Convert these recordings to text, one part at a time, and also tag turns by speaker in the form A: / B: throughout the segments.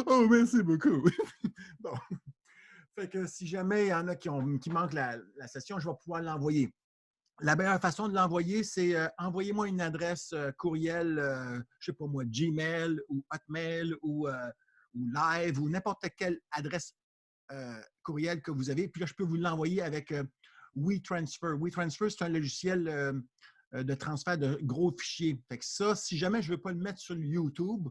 A: Oh, merci beaucoup. Bon, fait que si jamais il y en a qui manquent la session, je vais pouvoir l'envoyer. La meilleure façon de l'envoyer, c'est envoyez-moi une adresse courriel, je ne sais pas moi, Gmail ou Hotmail ou Live ou n'importe quelle adresse courriel que vous avez. Puis là, je peux vous l'envoyer avec WeTransfer. WeTransfer, c'est un logiciel de transfert de gros fichiers. Fait que ça, si jamais je ne veux pas le mettre sur YouTube,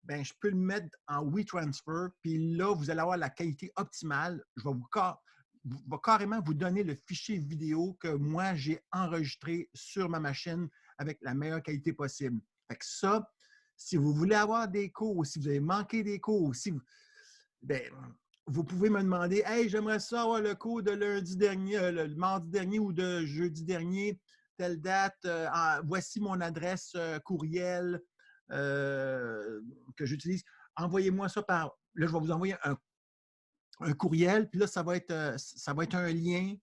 A: ben, je peux le mettre en WeTransfer. Puis là, vous allez avoir la qualité optimale. Je vais carrément vous donner le fichier vidéo que moi, j'ai enregistré sur ma machine avec la meilleure qualité possible. Fait que ça, si vous voulez avoir des cours, si vous avez manqué des cours, si vous, ben, vous pouvez me demander, hey, j'aimerais ça avoir le cours de lundi dernier, le mardi dernier ou de jeudi dernier, telle date. Voici mon adresse courriel que j'utilise. Envoyez-moi ça par. Là, je vais vous envoyer un courriel, puis là, ça va être un lien.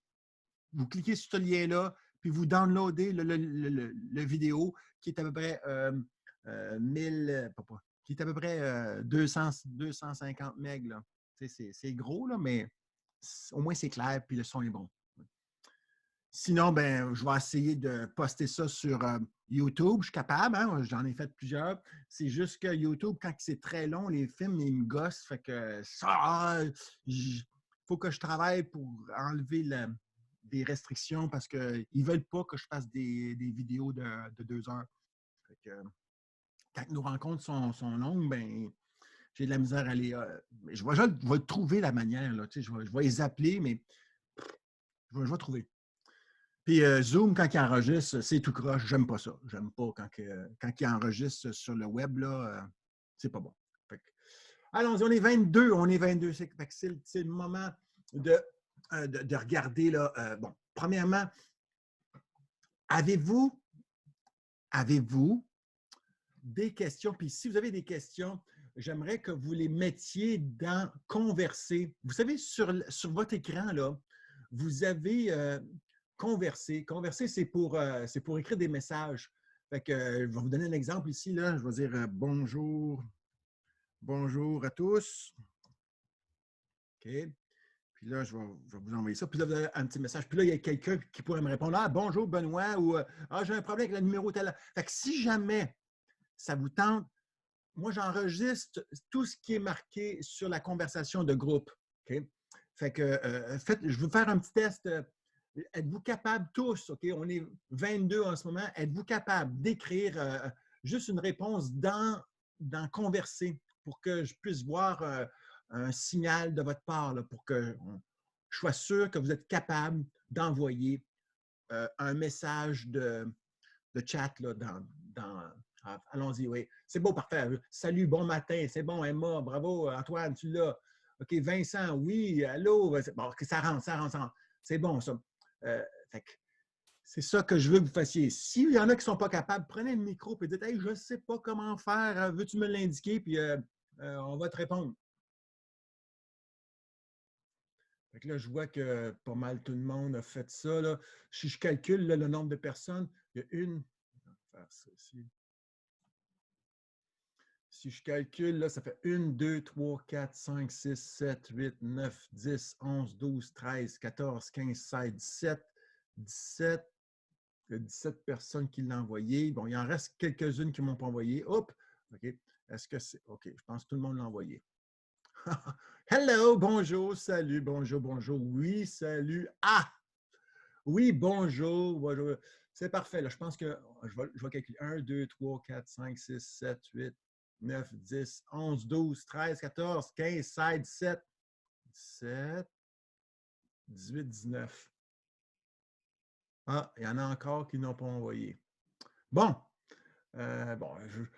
A: Vous cliquez sur ce lien-là, puis vous downloadez le vidéo qui est à peu près 1000, qui est à peu près 250 MB. Là. C'est gros, là, mais au moins c'est clair, puis le son est bon. Sinon, ben, je vais essayer de poster ça sur YouTube. Je suis capable, hein? J'en ai fait plusieurs. C'est juste que YouTube, quand c'est très long, les films, ils me gossent. Fait que ça, il faut que je travaille pour enlever des restrictions parce qu'ils ne veulent pas que je fasse des vidéos de 2 heures. Fait que, quand nos rencontres sont longues, ben, j'ai de la misère à les. Je vais trouver la manière. Là, je vais les appeler, mais je vais trouver. Puis Zoom, quand il enregistre, c'est tout croche. J'aime pas ça. J'aime pas quand il enregistre sur le web, là, c'est pas bon. Fait que, allons-y, on est 22. On est 22. C'est le moment de, de regarder. Là, bon, premièrement, avez-vous avez-vous des questions? Puis si vous avez des questions, j'aimerais que vous les mettiez dans Converser. Vous savez, sur votre écran, là, vous avez Converser. Converser, c'est pour écrire des messages. Fait que, je vais vous donner un exemple ici. Là. Je vais dire bonjour, bonjour à tous. OK. Puis là, je vais vous envoyer ça. Puis là, vous avez un petit message. Puis là, il y a quelqu'un qui pourrait me répondre ah, bonjour Benoît ou ah, j'ai un problème avec le numéro tel. Fait que si jamais ça vous tente, moi, j'enregistre tout ce qui est marqué sur la conversation de groupe. OK? Fait que, je veux faire un petit test. Êtes-vous capable tous, OK? On est 22 en ce moment. Êtes-vous capable d'écrire juste une réponse dans Converser pour que je puisse voir un signal de votre part, là, pour que je sois sûr que vous êtes capable d'envoyer un message de chat là, allons-y, oui. C'est beau, parfait. Salut, bon matin. C'est bon, Emma. Bravo, Antoine, tu l'as. OK, Vincent, oui. Allô. Bon, OK, ça rentre, ça rentre, ça rentre. C'est bon, ça. Euh, c'est ça que je veux que vous fassiez. S'il y en a qui ne sont pas capables, prenez le micro et dites hey, je ne sais pas comment faire. Veux-tu me l'indiquer? Puis on va te répondre. Fait que là, je vois que pas mal tout le monde a fait ça. Là. Si je calcule là, le nombre de personnes, il y a une. On va faire ça ici. Si je calcule, là, ça fait 1, 2, 3, 4, 5, 6, 7, 8, 9, 10, 11, 12, 13, 14, 15, 16, 17, 17. Il y a 17 personnes qui l'ont envoyé. Bon, il en reste quelques-unes qui ne m'ont pas envoyé. Hop! OK. Est-ce que c'est. OK, je pense que tout le monde l'a envoyé. Hello, bonjour, salut, bonjour, bonjour. Oui, salut. Ah! Oui, bonjour, bonjour. C'est parfait. Là. Je pense que je vais calculer 1, 2, 3, 4, 5, 6, 7, 8, 9, 10, 11, 12, 13, 14, 15, 16, 17, 17, 18, 19. Ah, il y en a encore qui n'ont pas envoyé. Bon, bon,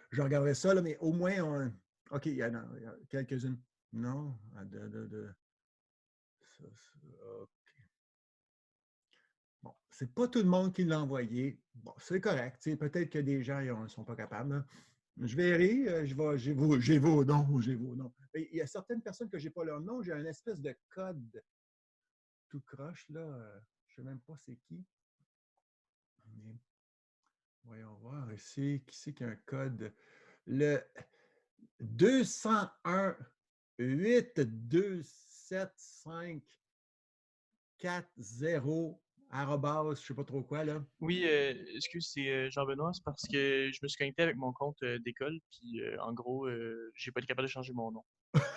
A: je regarderai ça, là, mais au moins, OK, il y en a quelques-unes. Non, OK. Bon, c'est pas tout le monde qui l'a envoyé. Bon, c'est correct. Peut-être que des gens ne sont pas capables. Là. Je verrai, j'ai vos noms, j'ai vos noms. Il y a certaines personnes que je n'ai pas leur nom, j'ai un espèce de code tout croche, là. Je ne sais même pas c'est qui. Mais voyons voir ici, qui c'est qui a un code? Le, 201 8 2 7 5 4 0 arrobas, je sais pas trop quoi, là.
B: Oui, excuse, c'est Jean-Benoît, c'est parce que je me suis connecté avec mon compte d'école, puis en gros, j'ai pas été capable de changer mon nom.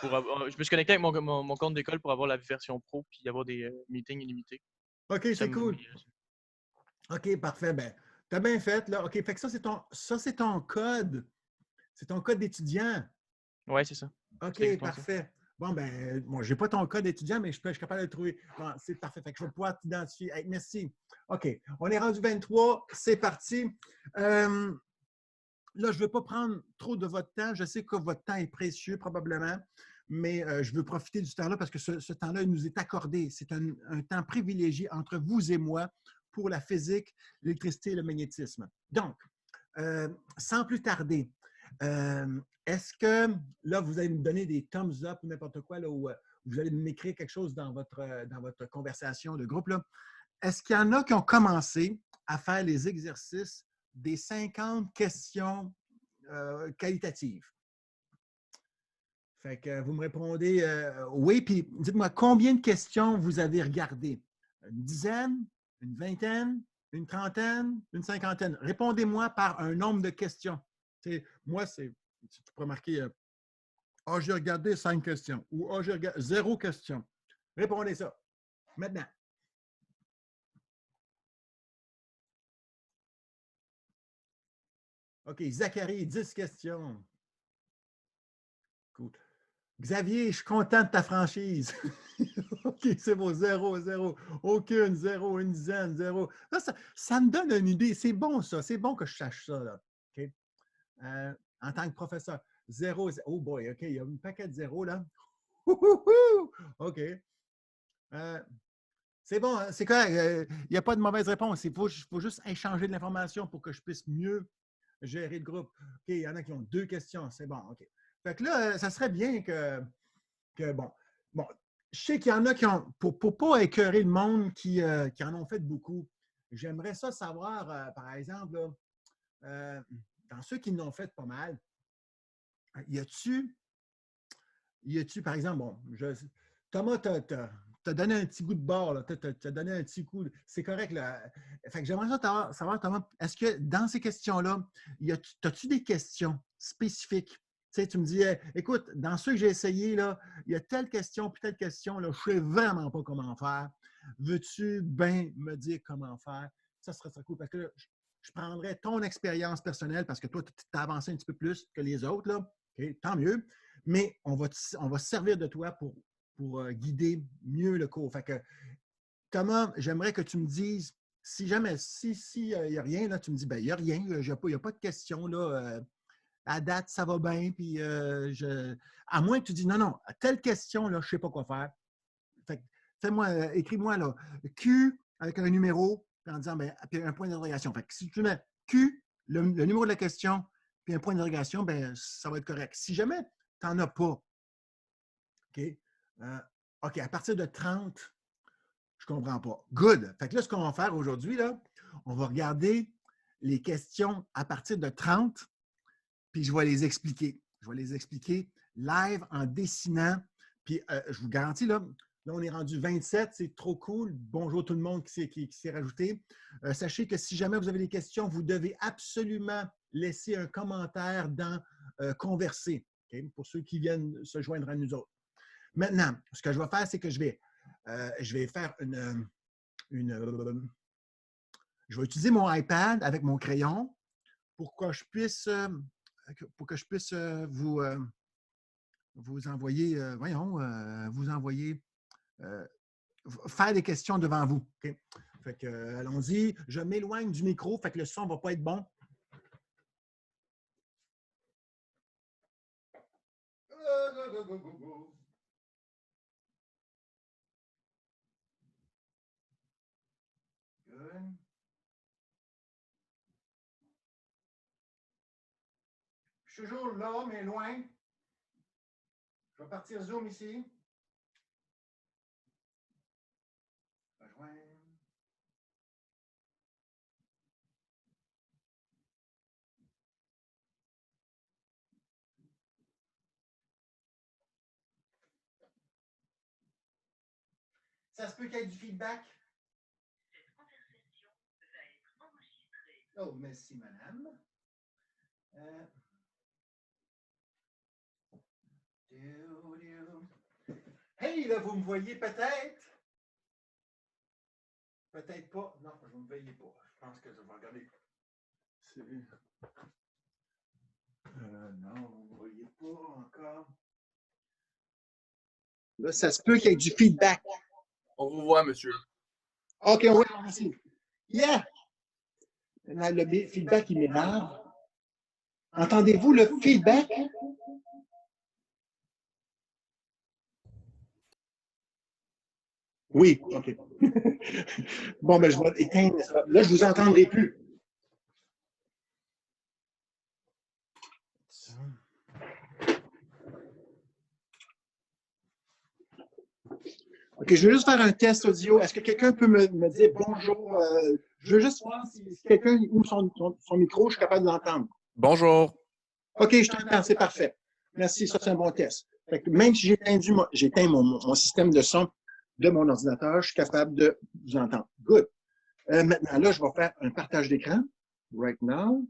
B: Je me suis connecté avec mon compte d'école pour avoir la version pro, puis avoir des meetings illimités.
A: OK,
B: Puis ça
A: c'est
B: me
A: cool. OK, parfait. Ben, tu as bien fait, là. OK, fait que ça, c'est ton code. C'est ton code d'étudiant.
B: Ouais, c'est ça. C'est
A: OK,
B: exactement ça.
A: parfait. Bon, ben, moi, je n'ai pas ton code étudiant, mais je suis capable de le trouver. Bon, c'est parfait. Fait que je vais pouvoir t'identifier. Hey, merci. OK, on est rendu 23. C'est parti. Euh, Là, je ne veux pas prendre trop de votre temps. Je sais que votre temps est précieux, probablement, mais je veux profiter du temps-là parce que ce temps-là, il nous est accordé. C'est un temps privilégié entre vous et moi pour la physique, l'électricité et le magnétisme. Donc, sans plus tarder, est-ce que là, vous allez me donner des thumbs up ou n'importe quoi, là, ou vous allez m'écrire quelque chose dans votre conversation de groupe, là? Est-ce qu'il y en a qui ont commencé à faire les exercices des 50 questions qualitatives? Fait que vous me répondez oui, puis dites-moi combien de questions vous avez regardées? Une dizaine, une vingtaine, une trentaine, une cinquantaine? Répondez-moi par un nombre de questions. Moi, tu peux marquer ah, j'ai regardé 5 questions ou ah, j'ai regardé 0 question. Répondez ça. Maintenant. OK, Zachary, 10 questions. Cool. Xavier, je suis content de ta franchise. OK, c'est beau. Zéro, zéro. Aucune, zéro, une dizaine, zéro. Ça me donne une idée. C'est bon, ça. C'est bon que je sache ça. Là. OK? En tant que professeur. Zéro. Oh boy, OK. Il y a un paquet de zéros, là. OK. C'est bon, hein, c'est correct. Il n'y a pas de mauvaise réponse. Faut juste échanger de l'information pour que je puisse mieux gérer le groupe. OK, il y en a qui ont 2 questions. C'est bon, OK. Fait que là, ça serait bien bon, je sais qu'il y en a qui ont, pour ne pas écœurer le monde qui en ont fait beaucoup, j'aimerais ça savoir, par exemple, là, dans ceux qui l'ont fait pas mal, y a-tu, par exemple, bon, Thomas, t'as donné un petit goût de bord, t'as donné un petit coup, c'est correct, là. Fait que j'aimerais ça savoir, Thomas, est-ce que dans ces questions-là, as-tu des questions spécifiques? Tu sais, tu me dis, écoute, dans ceux que j'ai essayés, là, il y a telle question, puis telle question, là, je ne sais vraiment pas comment faire. Veux-tu bien me dire comment faire? Ça serait très cool. Parce que là, je prendrais ton expérience personnelle parce que toi, tu as avancé un petit peu plus que les autres, là. OK, tant mieux. Mais on va se servir de toi pour guider mieux le cours. Fait que, Thomas, j'aimerais que tu me dises, si jamais, si, n'y a rien, là, tu me dis, ben, il n'y a rien, il n'y a pas de question, là. À date, ça va bien, puis à moins que tu dis, non, non, à telle question, là, je ne sais pas quoi faire. Fait que, fais-moi, écris-moi, là, Q avec un numéro, en disant, ben, puis un point d'interrogation. Fait que si tu mets Q, le numéro de la question, puis un point d'interrogation, ben, ça va être correct. Si jamais tu n'en as pas, OK? OK, à partir de 30, je ne comprends pas. Good. Fait que là, ce qu'on va faire aujourd'hui, là, on va regarder les questions à partir de 30, puis je vais les expliquer. Je vais les expliquer live en dessinant. Puis je vous garantis, là, on est rendu 27, c'est trop cool. Bonjour tout le monde qui s'est rajouté. Sachez que si jamais vous avez des questions, vous devez absolument laisser un commentaire dans Converser, okay? Pour ceux qui viennent se joindre à nous autres. Maintenant, ce que je vais faire, c'est que je vais faire je vais utiliser mon iPad avec mon crayon pour que je puisse, vous envoyer, vous envoyer, euh, faire des questions devant vous. Okay? Fait que, allons-y. Je m'éloigne du micro, fait que le son ne va pas être bon. Good. Je suis toujours là, mais loin. Je vais partir Zoom ici. Rejoindre. Ça se peut qu'il y ait du feedback? Oh, merci, madame. Hey, là, vous me voyez peut-être? Peut-être pas. Non, vous ne me voyez pas. Je pense que je vais regarder. Non, vous ne me voyez pas encore. Là, ça se peut qu'il y ait du feedback.
C: On vous voit, monsieur.
A: OK, oui, merci. Yeah! Là, le feedback, il m'énerve. Entendez-vous le feedback? Oui, OK. Bon, ben, je vais éteindre. Là, je ne vous entendrai plus. OK, je veux juste faire un test audio. Est-ce que quelqu'un peut me dire bonjour? Je veux juste voir si quelqu'un ouvre son micro, je suis capable d'entendre.
C: Bonjour.
A: OK, je t'entends, c'est parfait. Merci, ça, c'est un bon test. Fait que même si j'éteins mon système de son de mon ordinateur, je suis capable de vous entendre. Good. Maintenant, là, je vais faire un partage d'écran. Right now.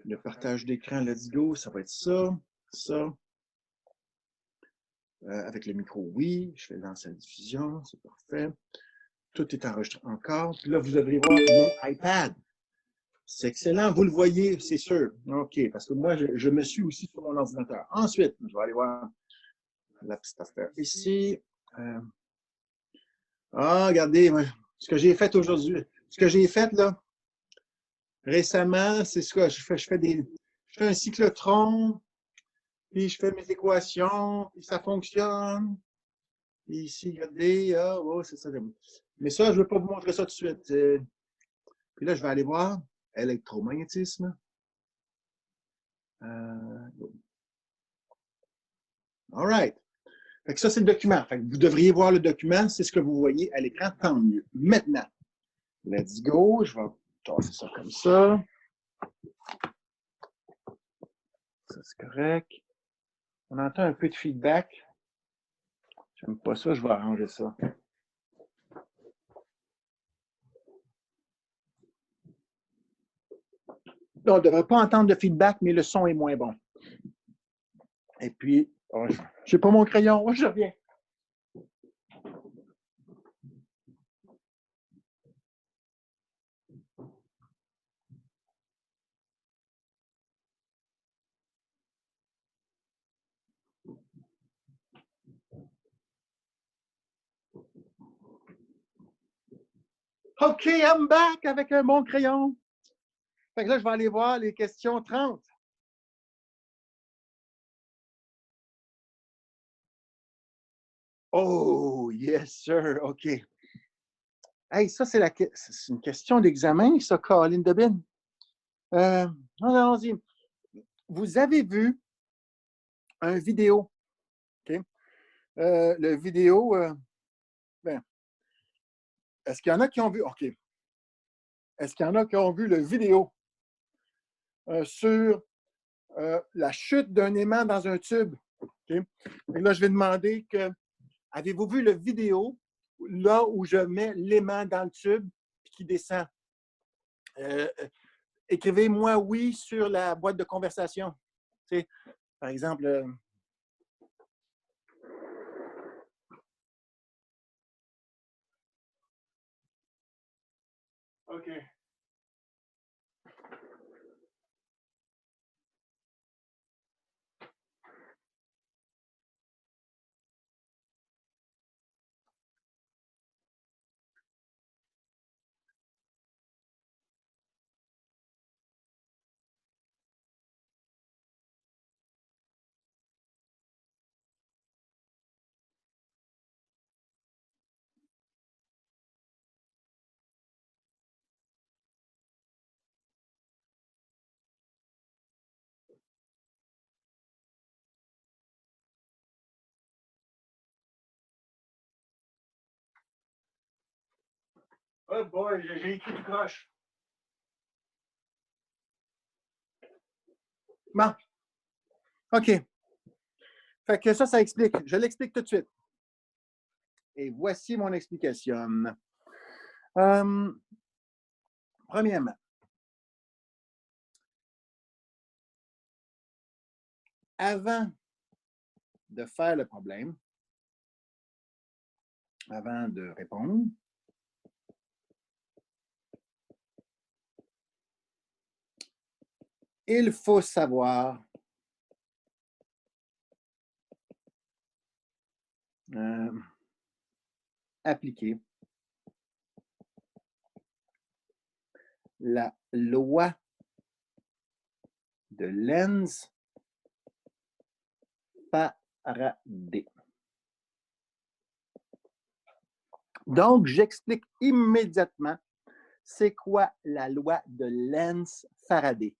A: Le partage d'écran, let's go, ça va être ça, ça. Avec le micro, oui. Je fais lancer la diffusion, c'est parfait. Tout est enregistré encore. Puis là, vous devrez voir mon iPad. C'est excellent, vous le voyez, c'est sûr. OK, parce que moi, je me suis aussi sur mon ordinateur. Ensuite, je vais aller voir la petite affaire ici. Regardez, ce que j'ai fait aujourd'hui. Ce que j'ai fait, là, récemment, c'est ce que je fais un cyclotron, puis je fais mes équations, puis ça fonctionne. Puis ici, regardez, c'est ça. Mais ça, je ne veux pas vous montrer ça tout de suite. Puis là, je vais aller voir électromagnétisme. All right. Fait que ça, c'est le document. Fait que vous devriez voir le document, c'est ce que vous voyez à l'écran, tant mieux. Maintenant, let's go. Je vais tasser ça comme ça. Ça, c'est correct. On entend un peu de feedback. J'aime pas ça, je vais arranger ça. Là, on ne devrait pas entendre de feedback, mais le son est moins bon. Et puis, je n'ai pas mon crayon, je reviens. OK, I'm back avec un bon crayon. Fait que là, je vais aller voir les questions 30. Oh, yes, sir. OK. Hey, ça, c'est une question d'examen, ça, Caroline Debin. Allons-y. Vous avez vu un vidéo. OK? Le vidéo, est-ce qu'il y en a qui ont vu? OK. Est-ce qu'il y en a qui ont vu le vidéo sur la chute d'un aimant dans un tube? Okay? Et là, je vais demander que, avez-vous vu le vidéo là où je mets l'aimant dans le tube et qui descend? Écrivez-moi oui sur la boîte de conversation. Tu sais, par exemple, OK. Oh boy, j'ai écrit tout croche. Bon. OK. Fait que ça explique. Je l'explique tout de suite. Et voici mon explication. Premièrement, avant de faire le problème, avant de répondre, il faut savoir appliquer la loi de Lenz-Faraday. Donc, j'explique immédiatement c'est quoi la loi de Lenz-Faraday.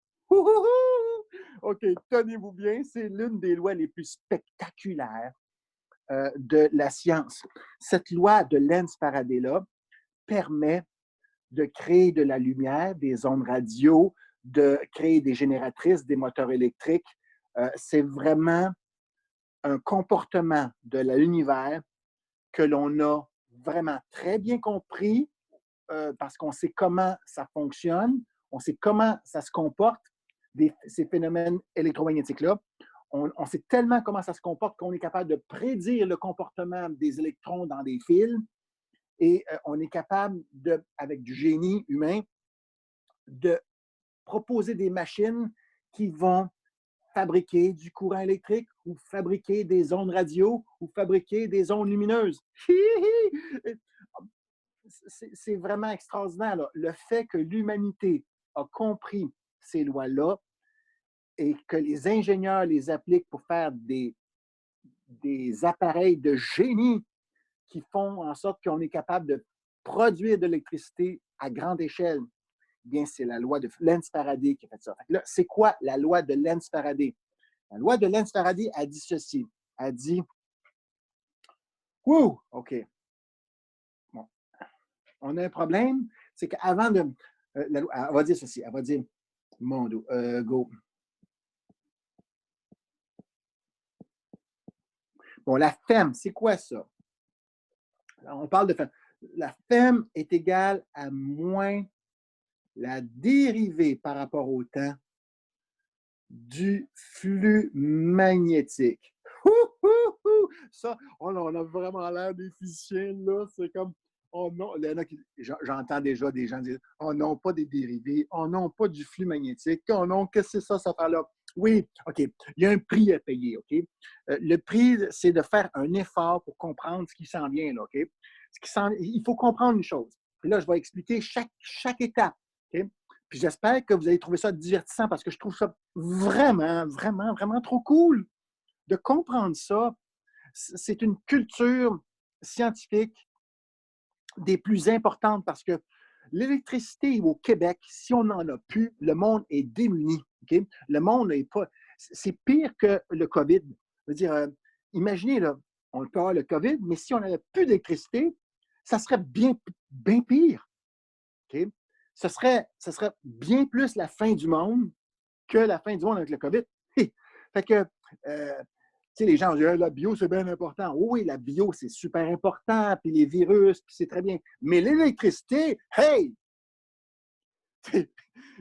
A: OK, tenez-vous bien, c'est l'une des lois les plus spectaculaires de la science. Cette loi de Lenz-Faraday-là permet de créer de la lumière, des ondes radio, de créer des génératrices, des moteurs électriques. C'est vraiment un comportement de l'univers que l'on a vraiment très bien compris parce qu'on sait comment ça fonctionne, on sait comment ça se comporte, ces phénomènes électromagnétiques-là. On sait tellement comment ça se comporte qu'on est capable de prédire le comportement des électrons dans des fils et on est capable, avec du génie humain, de proposer des machines qui vont fabriquer du courant électrique ou fabriquer des ondes radio ou fabriquer des ondes lumineuses. C'est vraiment extraordinaire, là. Le fait que l'humanité a compris ces lois-là et que les ingénieurs les appliquent pour faire des appareils de génie qui font en sorte qu'on est capable de produire de l'électricité à grande échelle, bien, c'est la loi de Lenz-Faraday qui a fait ça. Là, c'est quoi la loi de Lenz-Faraday? La loi de Lenz-Faraday a dit ceci. Elle dit, ouh, OK. Bon. On a un problème, c'est qu'avant de. Elle va dire ceci. Elle va dire, Mondo, go. Bon, la femme, c'est quoi ça? Alors, on parle de femme. La femme est égale à moins la dérivée par rapport au temps du flux magnétique. Ça, on a vraiment l'air des physiciens, là. C'est comme, oh non, j'entends déjà des gens dire, oh non, pas des dérivés, oh non, pas du flux magnétique, oh non, qu'est-ce que c'est ça, cette affaire-là? Oui, OK, il y a un prix à payer, OK? Le prix, c'est de faire un effort pour comprendre ce qui s'en vient, là, OK? Il faut comprendre une chose. Puis là, je vais expliquer chaque étape, OK? Puis j'espère que vous allez trouver ça divertissant parce que je trouve ça vraiment, vraiment, vraiment trop cool de comprendre ça. C'est une culture scientifique des plus importantes parce que l'électricité au Québec, si on n'en a plus, le monde est démuni. Okay? Le monde n'est pas. C'est pire que le COVID. Je veux dire, imaginez, là, on peut avoir le COVID, mais si on n'avait plus d'électricité, ça serait bien, bien pire. Okay? Ce serait bien plus la fin du monde que la fin du monde avec le COVID. Fait que, les gens disent la bio, c'est bien important. Oui, la bio, c'est super important, puis les virus, puis c'est très bien. Mais l'électricité, hey!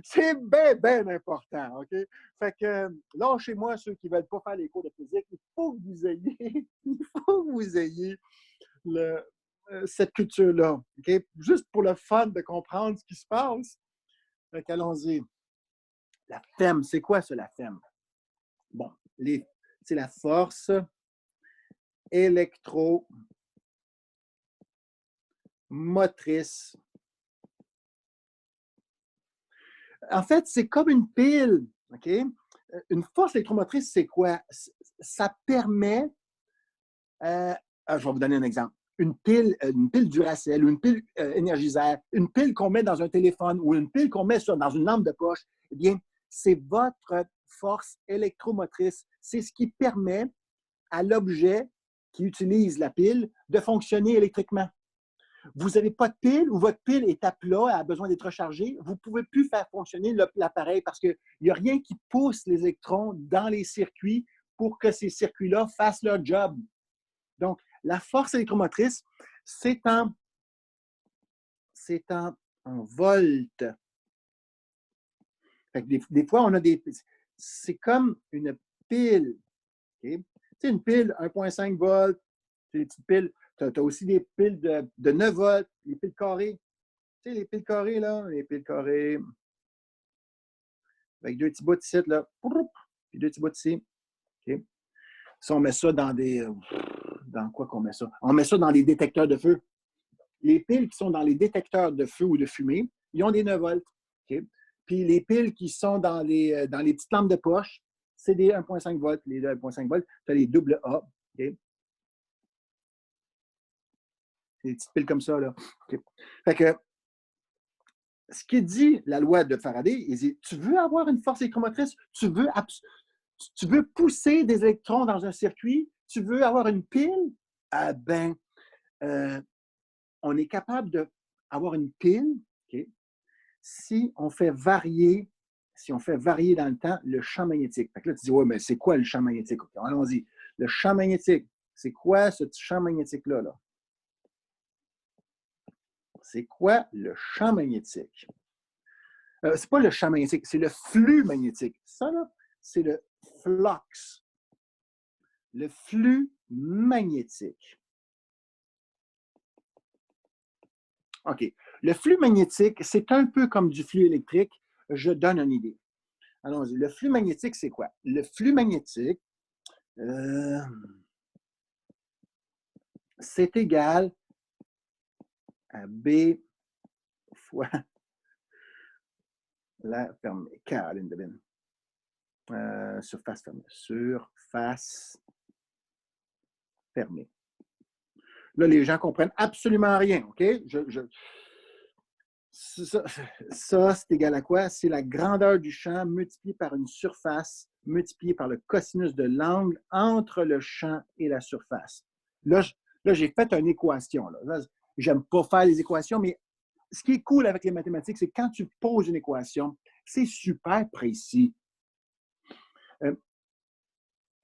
A: C'est bien, bien important, OK? Fait que, lâchez-moi ceux qui ne veulent pas faire les cours de physique. Il faut que vous ayez, cette culture-là, OK? Juste pour le fun de comprendre ce qui se passe. Fait qu'allons-y. La FEM, c'est quoi ça, la FEM? Bon, c'est la force électromotrice. En fait, c'est comme une pile, OK? Une force électromotrice, c'est quoi? Ça permet, je vais vous donner un exemple. Une pile Duracell, une pile énergisère, une pile qu'on met dans un téléphone ou une pile qu'on met dans une lampe de poche, eh bien, c'est votre force électromotrice. C'est ce qui permet à l'objet qui utilise la pile de fonctionner électriquement. Vous n'avez pas de pile ou votre pile est à plat, a besoin d'être rechargée, vous ne pouvez plus faire fonctionner l'appareil parce qu'il n'y a rien qui pousse les électrons dans les circuits pour que ces circuits-là fassent leur job. Donc, la force électromotrice,
D: C'est en volts. Fait que des fois, on a des. C'est comme une pile. Okay? Tu sais, une pile 1,5 volts, c'est des petites piles. Tu as aussi des piles de 9 volts, les piles carrées. Tu sais, les piles carrées, là, les piles carrées. Avec deux petits bouts ici, là. Puis deux petits bouts ici. Okay? Si on met ça dans des. Dans quoi qu'on met ça? On met ça dans les détecteurs de feu. Les piles qui sont dans les détecteurs de feu ou de fumée, ils ont des 9 volts. Okay? Puis les piles qui sont dans les petites lampes de poche, c'est des 1,5 volts. Les 1,5 volts, tu as les double A. Okay? C'est des petites piles comme ça. Là. Okay? Fait que, ce qui dit la loi de Faraday, il dit, tu veux avoir une force électromotrice, tu veux pousser des électrons dans un circuit, tu veux avoir une pile, ah ben, on est capable d'avoir une pile, okay, si on fait varier dans le temps le champ magnétique. Fait que là, tu dis, ouais, mais c'est quoi le champ magnétique? Okay, allons-y. Le champ magnétique, c'est quoi ce champ magnétique-là? Là? C'est quoi le champ magnétique? C'est pas le champ magnétique, c'est le flux magnétique. Ça, là, c'est le flux. Le flux magnétique. OK. Le flux magnétique, c'est un peu comme du flux électrique. Je donne une idée. Allons-y. Le flux magnétique, c'est quoi? Le flux magnétique, c'est égal à B fois la fermée. Caroline Devine. Surface fermée. Surface fermée. Là, les gens ne comprennent absolument rien, OK? Ça, c'est égal à quoi? C'est la grandeur du champ multipliée par une surface, multipliée par le cosinus de l'angle entre le champ et la surface. Là, j'ai fait une équation. Là, j'aime pas faire les équations, mais ce qui est cool avec les mathématiques, c'est que quand tu poses une équation, c'est super précis.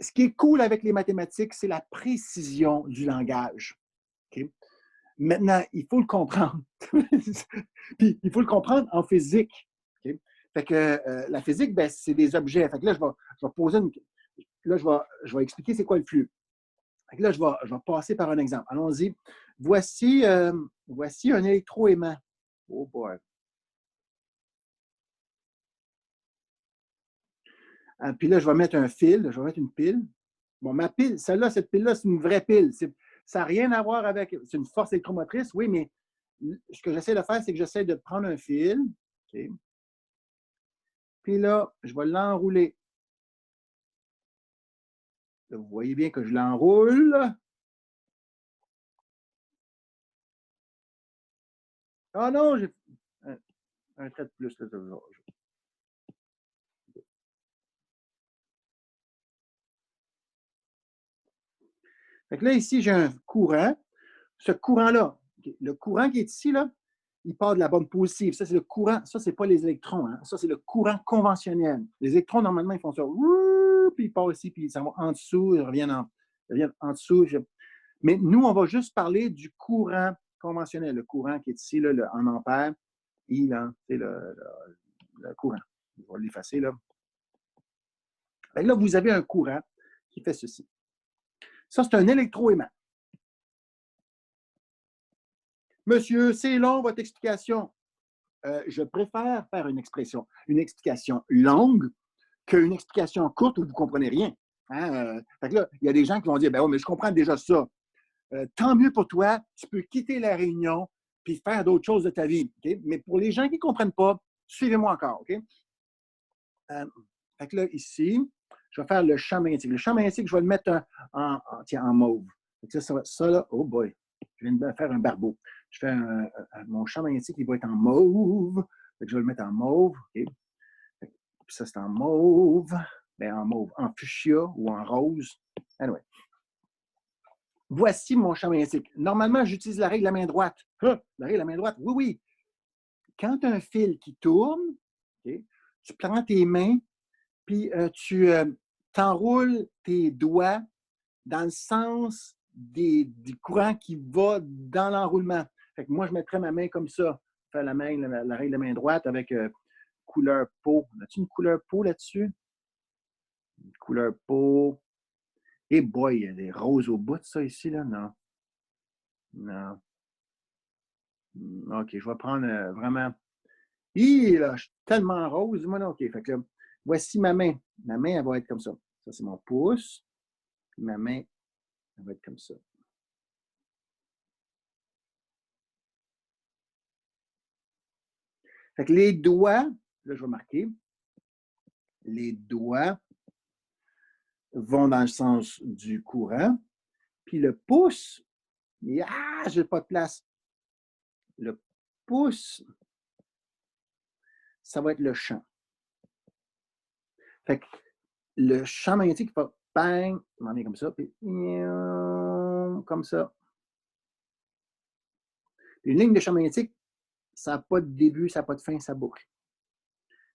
D: Ce qui est cool avec les mathématiques, c'est la précision du langage. Okay? Maintenant, il faut le comprendre. Puis, il faut le comprendre en physique. Okay? Fait que la physique, ben, c'est des objets. Fait que là, je vais poser une. Là, je vais expliquer c'est quoi le flux. Fait que là, je vais passer par un exemple. Allons-y. Voici un électroaimant. Oh boy. Puis là, je vais mettre un fil. Je vais mettre une pile. Bon, ma pile, celle-là, cette pile-là, c'est une vraie pile. Ça n'a rien à voir avec. C'est une force électromotrice, oui, mais ce que j'essaie de faire, c'est que j'essaie de prendre un fil. Okay. Puis là, je vais l'enrouler. Là, vous voyez bien que je l'enroule. Ah non, j'ai un trait de plus. Là, fait que là, ici, j'ai un courant. Ce courant-là, le courant qui est ici, là, il part de la bombe positive. Ça, c'est le courant. Ça, ce n'est pas les électrons. Hein. Ça, c'est le courant conventionnel. Les électrons, normalement, ils font ça. Puis ils partent ici, puis ils s'en vont en dessous, ils reviennent en dessous. Mais nous, on va juste parler du courant conventionnel, le courant qui est ici, là, en ampères. C'est le courant. On va l'effacer, là. Là, vous avez un courant qui fait ceci. Ça, c'est un électroaimant. Monsieur, c'est long, votre explication. Je préfère faire une explication longue qu'une explication courte où vous ne comprenez rien. Hein? Fait que là, il y a des gens qui vont dire, ben oui, mais je comprends déjà ça. Tant mieux pour toi, tu peux quitter la réunion puis faire d'autres choses de ta vie. Okay? Mais pour les gens qui ne comprennent pas, suivez-moi encore. OK? Fait que là, ici, je vais faire le champ magnétique. Le champ magnétique, je vais le mettre en mauve. Ça, là, oh boy, je viens de faire un barbeau. Je fais mon champ magnétique, il va être en mauve. Fait que je vais le mettre en mauve. Okay? Puis ça, c'est en mauve. Ben, en mauve, en fuchsia ou en rose. Anyway. Voici mon champ magnétique. Normalement, j'utilise la règle de la main droite. La règle de la main droite, oui, oui. Quand tu as un fil qui tourne, okay, tu prends tes mains, puis tu t'enroules tes doigts dans le sens du courant qui va dans l'enroulement. Fait que moi, je mettrais ma main comme ça. Faire la règle de la main droite avec couleur peau. As-tu une couleur peau là-dessus? Une couleur peau. Et boy, il y a des roses au bout de ça ici, là. Non. Non. OK, je vais prendre vraiment. Là, je suis tellement rose. Moi, non, OK. Fait que là, voici ma main. Ma main, elle va être comme ça. Ça, c'est mon pouce. Puis ma main, elle va être comme ça. Fait que les doigts, là, je vais marquer. Les doigts vont dans le sens du courant. Puis le pouce, je n'ai pas de place. Le pouce, ça va être le champ. Fait que le champ magnétique va bang, m'en est comme ça, puis comme ça. Une ligne de champ magnétique, ça n'a pas de début, ça n'a pas de fin, ça boucle.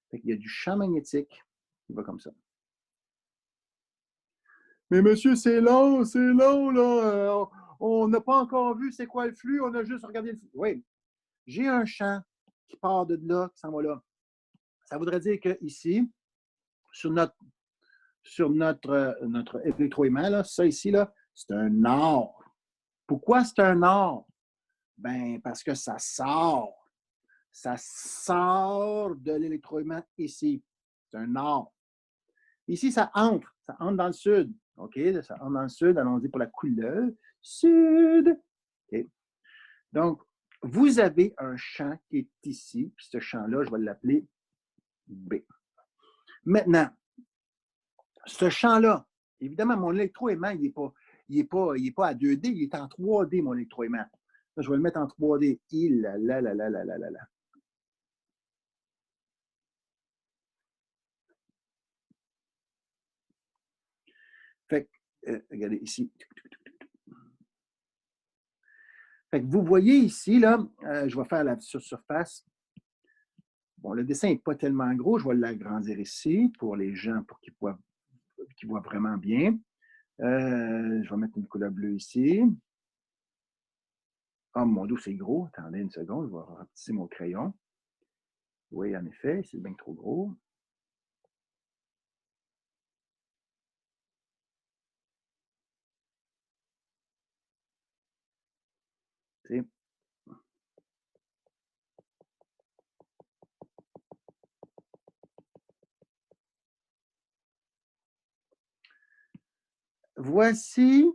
D: Fait qu'il y a du champ magnétique qui va comme ça. Mais monsieur, c'est long, là. On n'a pas encore vu c'est quoi le flux, on a juste regardé le flux. Oui, j'ai un champ qui part de là, qui s'en va là. Ça voudrait dire qu'ici, sur notre électroaimant, là, ça ici, là, c'est un or. Pourquoi c'est un or? Ben, parce que ça sort. Ça sort de l'électroaimant ici. C'est un or. Ici, ça entre dans le sud. OK? Ça entre dans le sud. Allons-y pour la couleur. Sud. OK? Donc, vous avez un champ qui est ici. Puis ce champ-là, je vais l'appeler B. Maintenant, ce champ-là, évidemment, mon électroaimant, il n'est pas à 2D, il est en 3D, mon électroaimant. Là, je vais le mettre en 3D. Là. Fait que, regardez ici. Fait que vous voyez ici, là, je vais faire la surface. Bon, le dessin n'est pas tellement gros. Je vais l'agrandir ici pour les gens, pour qu'ils voient vraiment bien. Je vais mettre une couleur bleue ici. Oh, mon dos, c'est gros. Attendez une seconde, je vais rapetisser mon crayon. Oui, en effet, c'est bien trop gros. T'sais. Voici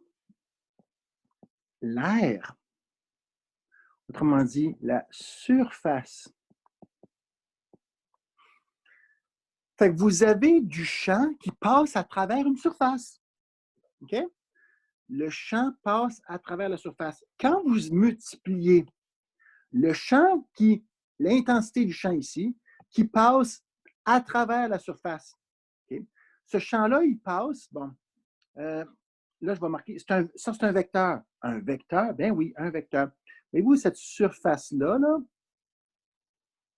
D: l'air. Autrement dit, la surface. Fait que vous avez du champ qui passe à travers une surface. OK? Le champ passe à travers la surface. Quand vous multipliez le champ l'intensité du champ ici, qui passe à travers la surface. Okay? Ce champ-là, il passe, bon, là, je vais marquer, ça, c'est un vecteur. Un vecteur, ben oui, un vecteur. Voyez-vous, cette surface-là, là,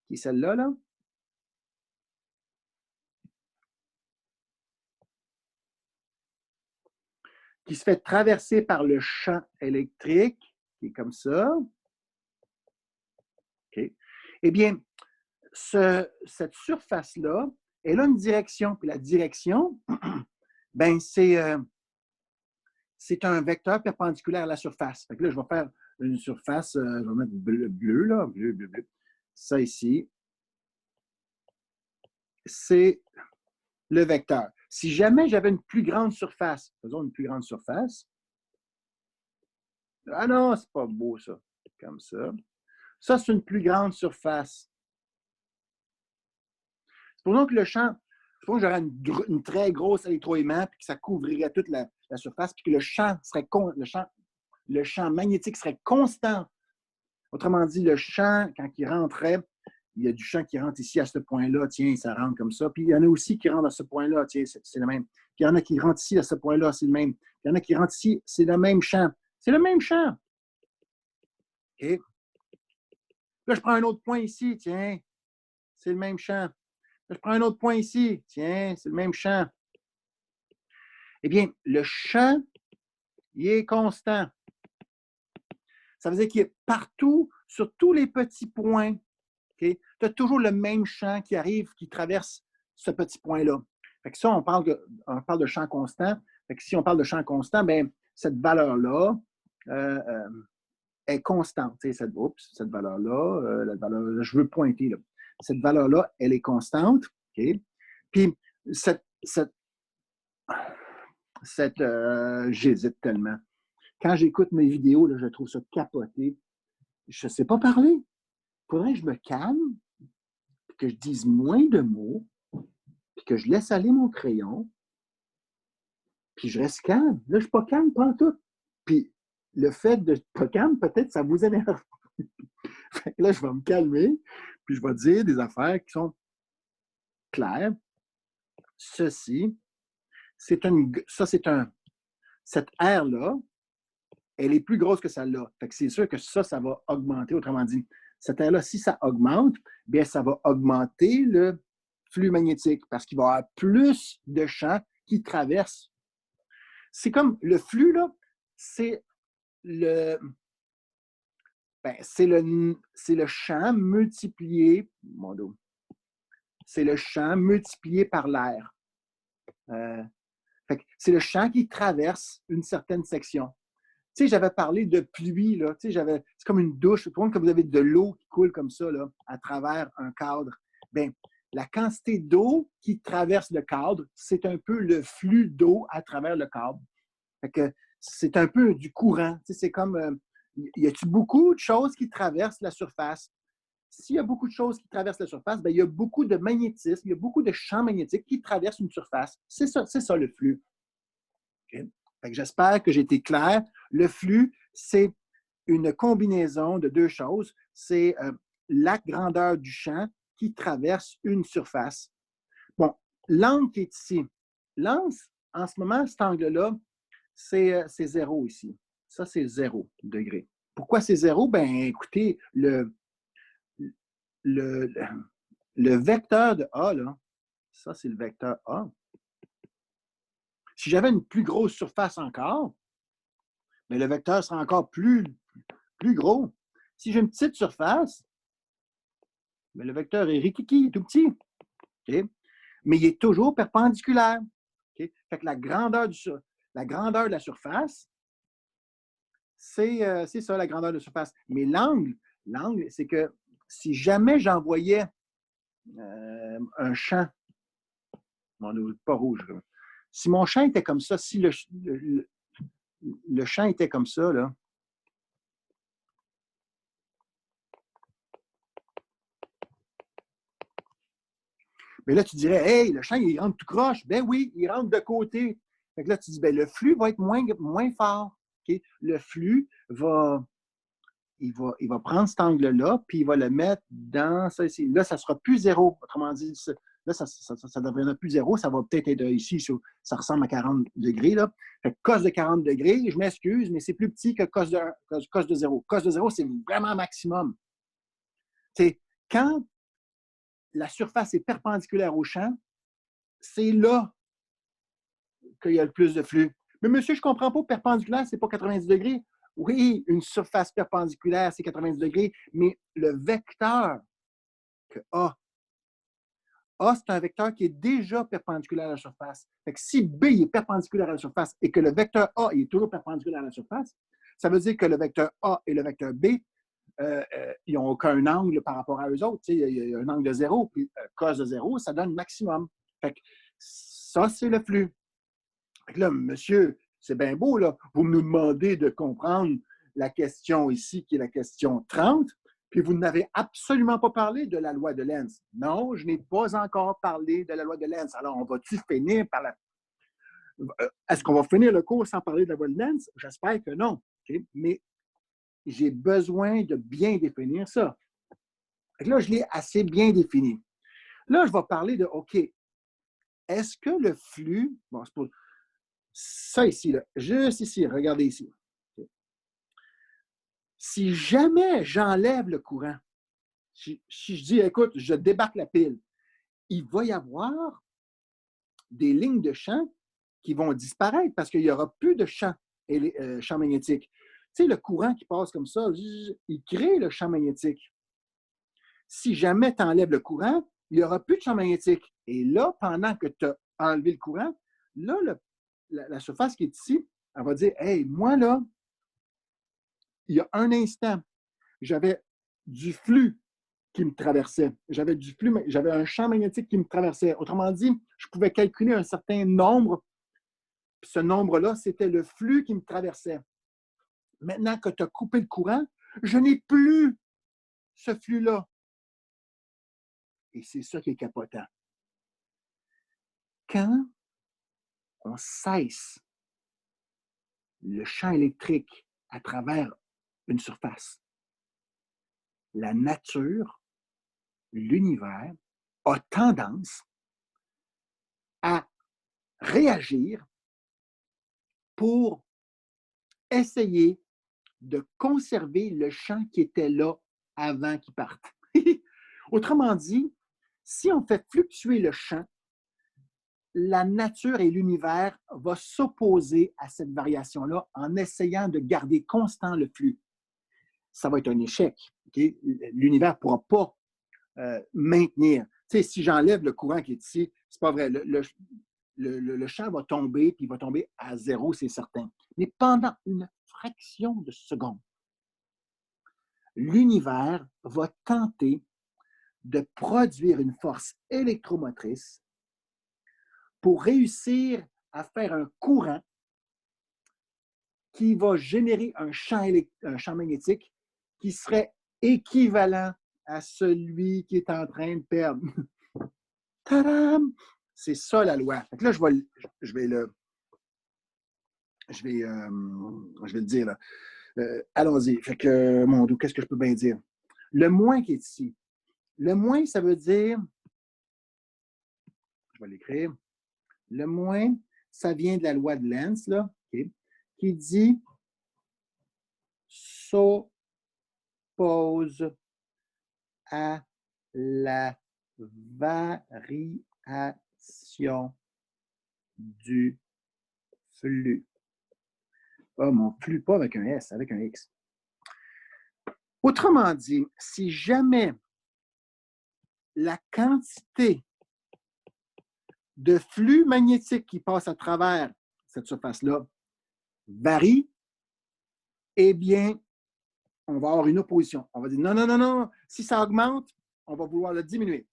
D: qui est celle-là, là, qui se fait traverser par le champ électrique, qui est comme ça. OK. Eh bien, cette surface-là, elle a une direction. Puis la direction, ben c'est un vecteur perpendiculaire à la surface. Fait que là, je vais faire une surface, je vais mettre bleu, là, bleu. Ça ici, c'est le vecteur. Si jamais j'avais une plus grande surface, faisons une plus grande surface. Ah non, c'est pas beau ça. Comme ça. Ça, c'est une plus grande surface. Supposons que le champ, supposons que j'aurais une très grosse électroaimant puis que ça couvrirait toute la surface, puis que le champ magnétique serait constant. Autrement dit, le champ, quand il rentrait, il y a du champ qui rentre ici à ce point-là, tiens, ça rentre comme ça. Puis il y en a aussi qui rentrent à ce point-là, tiens, c'est le même. Puis il y en a qui rentrent ici à ce point-là, c'est le même. Puis il y en a qui rentrent ici, c'est le même champ. C'est le même champ. OK? Là, je prends un autre point ici, tiens, c'est le même champ. Là, je prends un autre point ici, tiens, c'est le même champ. Eh bien, le champ il est constant. Ça veut dire qu'il est partout, sur tous les petits points. Okay? Tu as toujours le même champ qui arrive, qui traverse ce petit point-là. Fait que ça, on parle de champ constant. Fait que si on parle de champ constant, bien, cette valeur-là est constante. Cette valeur-là, la valeur, je veux pointer, là. Cette valeur-là, elle est constante. Okay? Puis, j'hésite tellement. Quand j'écoute mes vidéos, là, je trouve ça capoté. Je ne sais pas parler. Il faudrait que je me calme, que je dise moins de mots, puis que je laisse aller mon crayon, puis je reste calme. Là, je ne suis pas calme, pas en tout. Puis le fait de ne pas calme, peut-être ça vous énerve. Là, je vais me calmer, puis je vais dire des affaires qui sont claires. Ceci, cette R-là, elle est plus grosse que celle-là. Fait que c'est sûr que ça va augmenter. Autrement dit, cette R-là, si ça augmente, bien, ça va augmenter le flux magnétique parce qu'il va y avoir plus de champs qui traversent. C'est comme le flux, là, c'est le champ multiplié, c'est le champ multiplié par l'air. C'est le champ qui traverse une certaine section. Tu sais, j'avais parlé de pluie, là. Tu sais, c'est comme une douche. Tout le monde, quand vous avez de l'eau qui coule comme ça, là, à travers un cadre, bien, la quantité d'eau qui traverse le cadre, c'est un peu le flux d'eau à travers le cadre. Fait que c'est un peu du courant. Tu sais, c'est comme, y a-t-il beaucoup de choses qui traversent la surface? S'il y a beaucoup de choses qui traversent la surface, bien, il y a beaucoup de magnétisme, il y a beaucoup de champs magnétiques qui traversent une surface. C'est ça le flux. Okay? Fait que j'espère que j'ai été clair. Le flux, c'est une combinaison de deux choses. C'est la grandeur du champ qui traverse une surface. Bon, l'angle qui est ici. L'angle, en ce moment, cet angle-là, c'est 0 ici. Ça, c'est 0 degré. Pourquoi c'est 0? Bien, écoutez, le vecteur de A, là, ça, c'est le vecteur A. Si j'avais une plus grosse surface encore, mais le vecteur sera encore plus gros. Si j'ai une petite surface, mais le vecteur est rikiki, tout petit. Okay? Mais il est toujours perpendiculaire. Okay? Fait que la grandeur de la surface, c'est ça, la grandeur de la surface. Mais l'angle, c'est que si jamais j'envoyais un champ, pas rouge, si mon champ était comme ça, si le champ était comme ça, là, mais là, tu dirais, hey, le champ, il rentre tout croche. Ben oui, il rentre de côté. Fait que là, tu dis, ben, le flux va être moins fort. Okay? Le flux il va prendre cet angle-là, puis il va le mettre dans ça ici. Là, ça ne sera plus 0. Autrement dit, là, ça ne deviendra plus 0. Ça va peut-être être ici, ça ressemble à 40 degrés. Là. Fait que cos de 40 degrés, je m'excuse, mais c'est plus petit que cos de 0. Cos de 0, c'est vraiment maximum. C'est quand la surface est perpendiculaire au champ, c'est là qu'il y a le plus de flux. Mais monsieur, je ne comprends pas, perpendiculaire, ce n'est pas 90 degrés. Oui, une surface perpendiculaire, c'est 90 degrés, mais le vecteur que A, c'est un vecteur qui est déjà perpendiculaire à la surface. Fait que si B est perpendiculaire à la surface et que le vecteur A est toujours perpendiculaire à la surface, ça veut dire que le vecteur A et le vecteur B, ils n'ont aucun angle par rapport à eux autres. Il y a un angle de 0, puis cos de 0, ça donne maximum. Fait que ça, c'est le flux. Fait que là, monsieur, c'est bien beau, là. Vous nous demandez de comprendre la question ici, qui est la question 30, puis vous n'avez absolument pas parlé de la loi de Lenz. Non, je n'ai pas encore parlé de la loi de Lenz. Alors, on va-tu finir par la... Est-ce qu'on va finir le cours sans parler de la loi de Lenz? J'espère que non. Okay? Mais j'ai besoin de bien définir ça. Fait que là, je l'ai assez bien défini. Là, je vais parler de, OK, est-ce que le flux... Bon, c'est pour... Ça ici, là, juste ici, regardez ici. Okay. Si jamais j'enlève le courant, si je dis, écoute, je débarque la pile, il va y avoir des lignes de champ qui vont disparaître parce qu'il n'y aura plus de champ champ magnétique. Tu sais, le courant qui passe comme ça, il crée le champ magnétique. Si jamais tu enlèves le courant, il n'y aura plus de champ magnétique. Et là, pendant que tu as enlevé le courant, là, la surface qui est ici, elle va dire, hey, moi, là, il y a un instant, j'avais du flux qui me traversait. J'avais un champ magnétique qui me traversait. Autrement dit, je pouvais calculer un certain nombre. Puis ce nombre-là, c'était le flux qui me traversait. Maintenant que tu as coupé le courant, je n'ai plus ce flux-là. Et c'est ça qui est capotant. Quand on cesse le champ électrique à travers une surface, la nature, l'univers, a tendance à réagir pour essayer de conserver le champ qui était là avant qu'il parte. Autrement dit, si on fait fluctuer le champ, la nature et l'univers vont s'opposer à cette variation-là en essayant de garder constant le flux. Ça va être un échec. Okay? L'univers ne pourra pas maintenir. Tu sais, si j'enlève le courant qui est ici, c'est pas vrai. Le champ va tomber, puis il va tomber à zéro, c'est certain. Mais pendant une fraction de seconde, l'univers va tenter de produire une force électromotrice pour réussir à faire un courant qui va générer un champ magnétique qui serait équivalent à celui qui est en train de perdre. Tadam! C'est ça la loi. Fait que là, je vais le dire. Là. Allons-y. Fait que, mon Dieu, qu'est-ce que je peux bien dire? Le moins qui est ici. Le moins, ça veut dire, je vais l'écrire, le moins, ça vient de la loi de Lenz, là, okay, qui dit s'oppose à la variation du flux. Ah, mon flux, pas avec un S, avec un X. Autrement dit, si jamais la quantité de flux magnétique qui passe à travers cette surface-là varie, eh bien, on va avoir une opposition. On va dire non, non, non, non. Si ça augmente, on va vouloir le diminuer.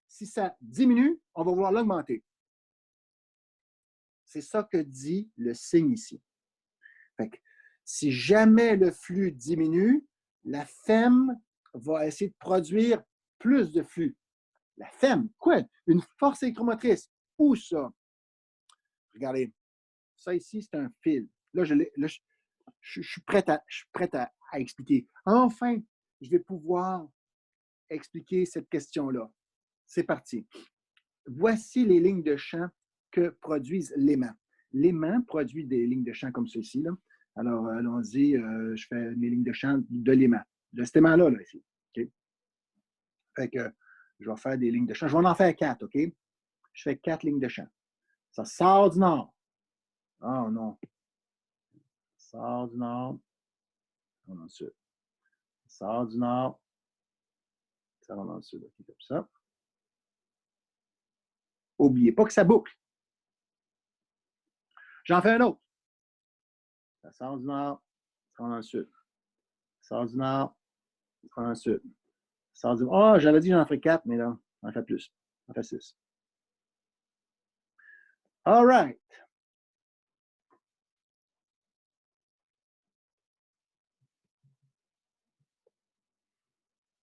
D: Si ça diminue, on va vouloir l'augmenter. C'est ça que dit le signe ici. Fait que, si jamais le flux diminue, la FEM va essayer de produire plus de flux. La FEM, quoi? Une force électromotrice. Où ça? Regardez, ça ici, c'est un fil. Là, je suis prêt à expliquer. Enfin, je vais pouvoir expliquer cette question-là. C'est parti. Voici les lignes de champ que produisent l'aimant. L'aimant produit des lignes de champ comme ceci. Là. Alors, allons-y, je fais mes lignes de champ de l'aimant. De cet aimant-là, là, ici. Okay? Fait que je vais faire des lignes de champ. Je vais en faire 4, OK? Je fais 4 lignes de champ. Ça sort du nord. Oh non. Ça sort du nord. Ça va dans le sud. Ça sort du nord. Ça va dans le sud. OK, comme ça. N'oubliez pas que ça boucle. J'en fais un autre. Ça sort du nord, ça va dans le sud. Ça sort du nord, ça va dans le sud. Ça sort du... Oh, j'avais dit que j'en ferais 4, mais là, j'en fais plus. J'en fais 6. All right.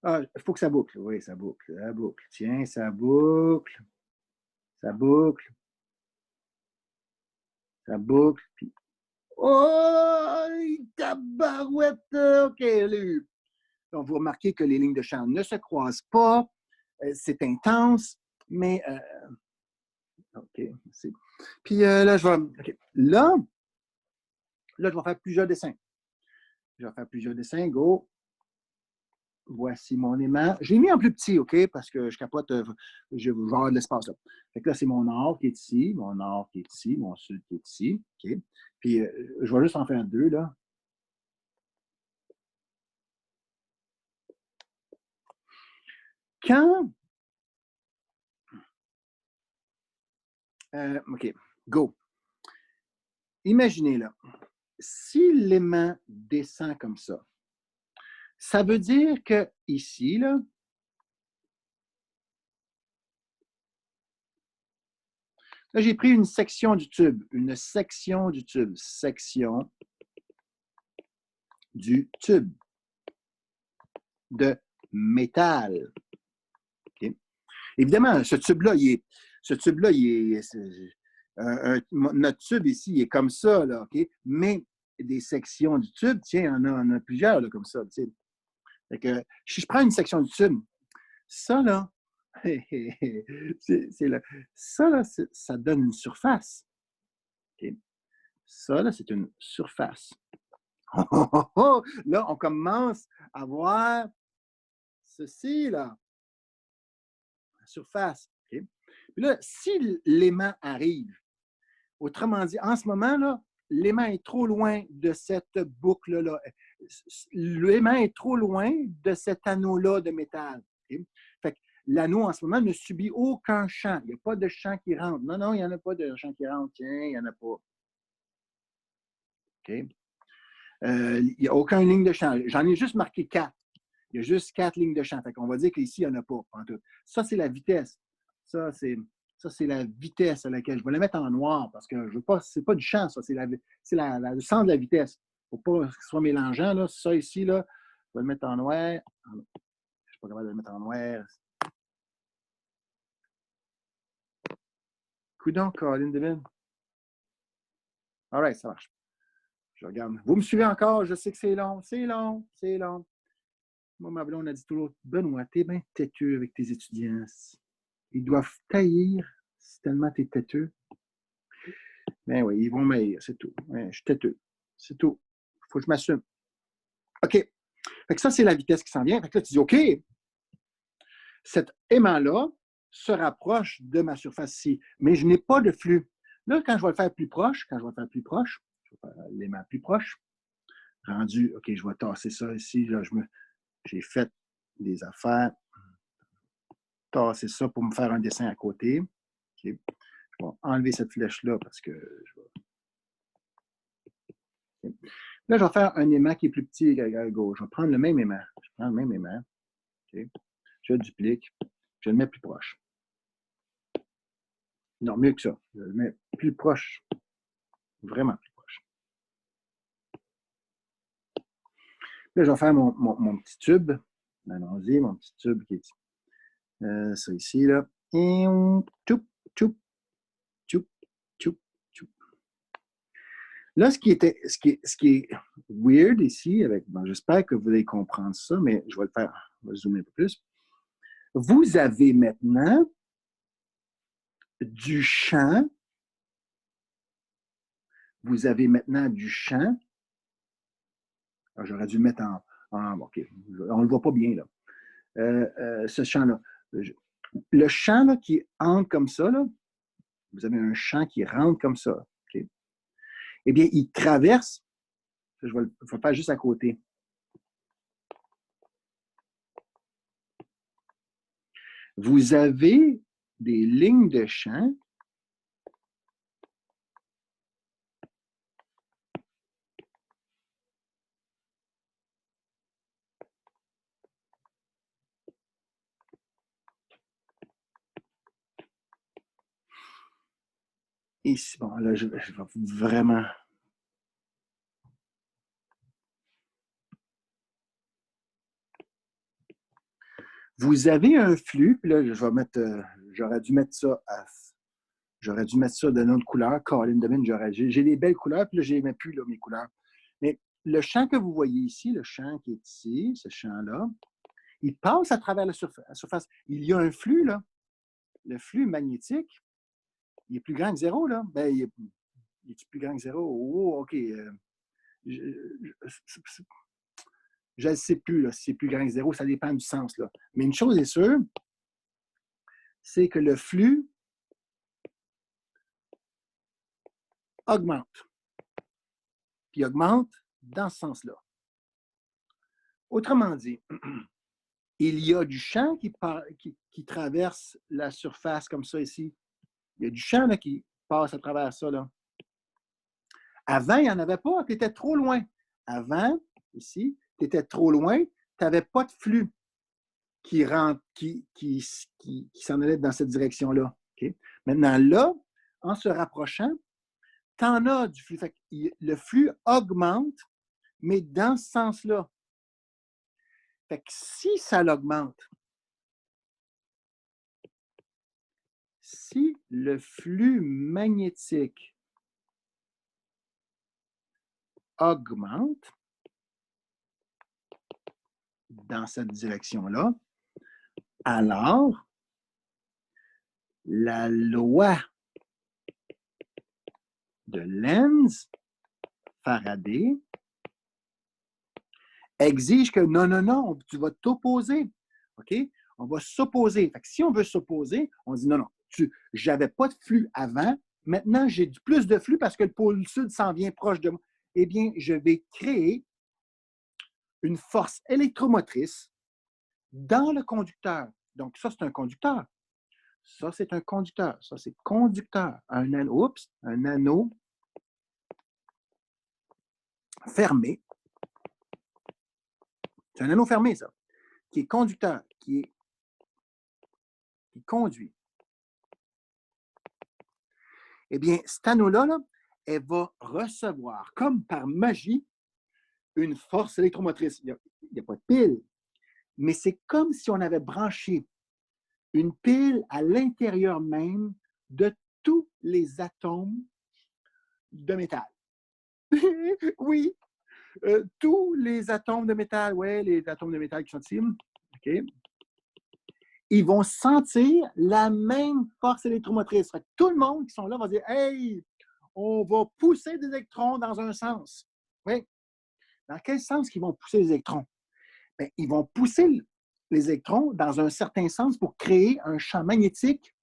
D: Ah, il faut que ça boucle. Oui, ça boucle. Ça boucle. Tiens, ça boucle. Ça boucle. Ça boucle. Puis... Oh, tabarouette! OK, donc, vous remarquez que les lignes de champ ne se croisent pas. C'est intense, mais... OK, merci. Puis là, je vais... OK. Là, je vais faire plusieurs dessins. Je vais faire plusieurs dessins. Go. voici mon aimant. Je l'ai mis en plus petit, OK, parce que je capote, je vais avoir de l'espace là. Fait que là, c'est mon nord qui est ici, mon nord qui est ici, mon sud qui est ici, OK. Puis, je vais juste en faire deux, là. Quand... OK, go. Imaginez, là, si l'aimant descend comme ça veut dire que ici, là, j'ai pris une section du tube, section du tube de métal. Okay. Évidemment, ce tube-là, notre tube ici, il est comme ça, là, OK? Mais des sections du tube, tiens, on a plusieurs là, comme ça. Fait que, si je prends une section du tube, ça, là, ça donne une surface. Okay. Ça, là, c'est une surface. Là, on commence à voir ceci, là. La surface. Okay. Puis là, si l'aimant arrive, autrement dit, en ce moment, là, l'aimant est trop loin de cette boucle-là. L'aimant est trop loin de cet anneau-là de métal. Okay. Fait que l'anneau, en ce moment, ne subit aucun champ. Il n'y a pas de champ qui rentre. Non, il n'y en a pas de champ qui rentre. Tiens, il n'y en a pas. OK? Il n'y a aucune ligne de champ. J'en ai juste marqué 4. Il y a juste 4 lignes de champ. Fait qu'on va dire qu'ici, il n'y en a pas. Ça, c'est la vitesse. Ça, c'est la vitesse à laquelle je vais la mettre en noir parce que je veux pas, c'est pas du champ, ça, c'est le centre de la vitesse. Il ne faut pas que ce soit mélangeant. Là. Ça ici, là, je vais le mettre en noir. Je ne suis pas capable de le mettre en noir. Coudonc, Colin Devin. All right, ça marche. Je regarde. Vous me suivez encore? Je sais que c'est long. C'est long. C'est long. Moi, ma blonde a dit toujours, Benoît, t'es bien têteux avec tes étudiants. Ils doivent taillir si tellement t'es têteux. Ben oui, ils vont m'haïr, c'est tout. Ouais, je suis têteux. C'est tout. Il faut que je m'assume. OK. Fait que ça, c'est la vitesse qui s'en vient. Fait que là, tu dis, OK, cet aimant-là se rapproche de ma surface ici, mais je n'ai pas de flux. Là, quand je vais le faire plus proche, je vais faire l'aimant plus proche, rendu, OK, je vais tasser ça ici. Là, j'ai fait des affaires. Tasser ça pour me faire un dessin à côté. Okay. Je vais enlever cette flèche-là parce que je vais... Okay. Là, je vais faire un aimant qui est plus petit à gauche. Je vais prendre le même aimant. Je prends le même aimant. Okay. Je le duplique. Je le mets plus proche. Non, mieux que ça. Je le mets plus proche. Vraiment plus proche. Là, je vais faire mon petit tube. Allons-y, mon petit tube qui est ça ici, là. Et tchoup, tchoup, tchoup, tchoup, tchoup. Là, ce qui est weird ici, j'espère que vous allez comprendre ça, mais je vais le faire, je vais zoomer un peu plus. Vous avez maintenant du champ. Vous avez maintenant du champ. J'aurais dû le mettre OK, on ne le voit pas bien, là. Ce champ-là. Le champ là, qui entre comme ça, là, vous avez un champ qui rentre comme ça. Okay? Eh bien, il traverse. Je vais le faire juste à côté. Vous avez des lignes de champ. Ici, bon, là, je vais vraiment... Vous avez un flux, puis là, je vais mettre... j'aurais dû mettre ça de notre couleur. Colin Devin, j'ai des belles couleurs, puis là, je ne mets plus là, mes couleurs. Mais le champ que vous voyez ici, le champ qui est ici, ce champ-là, il passe à travers la surface. Il y a un flux, là. Le flux magnétique, il est plus grand que 0, là. Ben, il est plus grand que 0? Oh, OK. Je ne sais plus là, si c'est plus grand que 0, ça dépend du sens. Là. Mais une chose est sûre, c'est que le flux augmente. Puis augmente dans ce sens-là. Autrement dit, il y a du champ qui traverse la surface comme ça ici. Il y a du champ là, qui passe à travers ça. Là. Avant, il n'y en avait pas. Tu étais trop loin. Avant, ici, tu étais trop loin. Tu n'avais pas de flux qui s'en allait dans cette direction-là. Okay? Maintenant, là, en se rapprochant, tu en as du flux. Fait que le flux augmente, mais dans ce sens-là. Fait que si ça l'augmente, si le flux magnétique augmente dans cette direction-là, alors la loi de Lenz-Faraday exige que non, tu vas t'opposer. OK? On va s'opposer. Fait que si on veut s'opposer, on dit non, je n'avais pas de flux avant, maintenant j'ai plus de flux parce que le pôle sud s'en vient proche de moi. Eh bien, je vais créer une force électromotrice dans le conducteur. Donc, ça, c'est un conducteur. Ça, c'est un conducteur. Ça, c'est conducteur. Un anneau fermé. C'est un anneau fermé, ça, qui est conducteur, qui conduit. Eh bien, cet anneau-là, elle va recevoir, comme par magie, une force électromotrice. Il n'y a pas de pile, mais c'est comme si on avait branché une pile à l'intérieur même de tous les atomes de métal. Oui, tous les atomes de métal, oui, les atomes de métal qui sont ici, OK? Ils vont sentir la même force électromotrice. Fait que tout le monde qui sont là va dire « Hey, on va pousser des électrons dans un sens. » Oui. Dans quel sens qu'ils vont pousser les électrons? Bien, ils vont pousser les électrons dans un certain sens pour créer un champ magnétique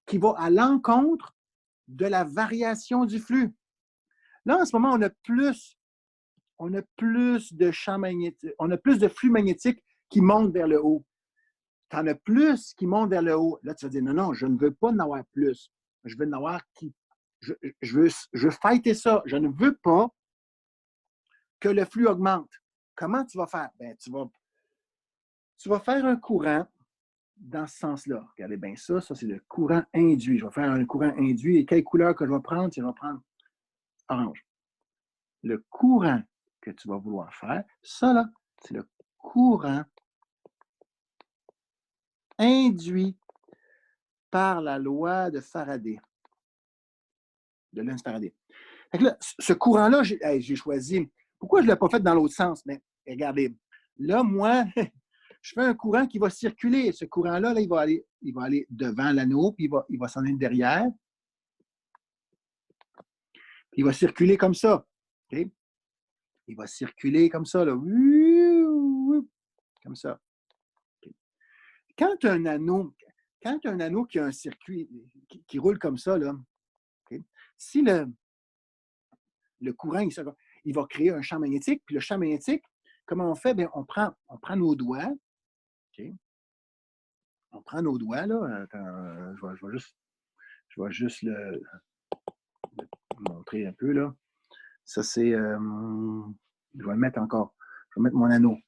D: qui va à l'encontre de la variation du flux. Là, en ce moment, on a plus de champs magnétiques, on a plus de flux magnétiques qui montent vers le haut. Tu en as plus qui montent vers le haut. Là, tu vas dire, non, je ne veux pas en avoir plus. Je veux en avoir qui... Je veux fighter ça. Je ne veux pas que le flux augmente. Comment tu vas faire? Bien, tu vas faire un courant dans ce sens-là. Regardez bien ça c'est le courant induit. Je vais faire un courant induit. Et quelle couleur que je vais prendre? Je vais prendre orange. Le courant que tu vas vouloir faire, ça là, c'est le courant induit par la loi de Faraday, de Lenz-Faraday. Là, ce courant-là, j'ai choisi. Pourquoi je ne l'ai pas fait dans l'autre sens? Mais regardez, là, moi, je fais un courant qui va circuler. Ce courant-là, là, il va aller devant l'anneau, puis il va s'en aller derrière. Puis il va circuler comme ça. Okay? Il va circuler comme ça, là. Comme ça. Okay. Quand tu as un anneau qui a un circuit qui roule comme ça, là, okay? Si le courant, il va créer un champ magnétique, puis le champ magnétique, comment on fait? Bien, on prend nos doigts, okay? On prend nos doigts, là. Attends, je vais juste le montrer un peu, là. Ça, c'est... je vais le mettre encore. Je vais mettre mon anneau.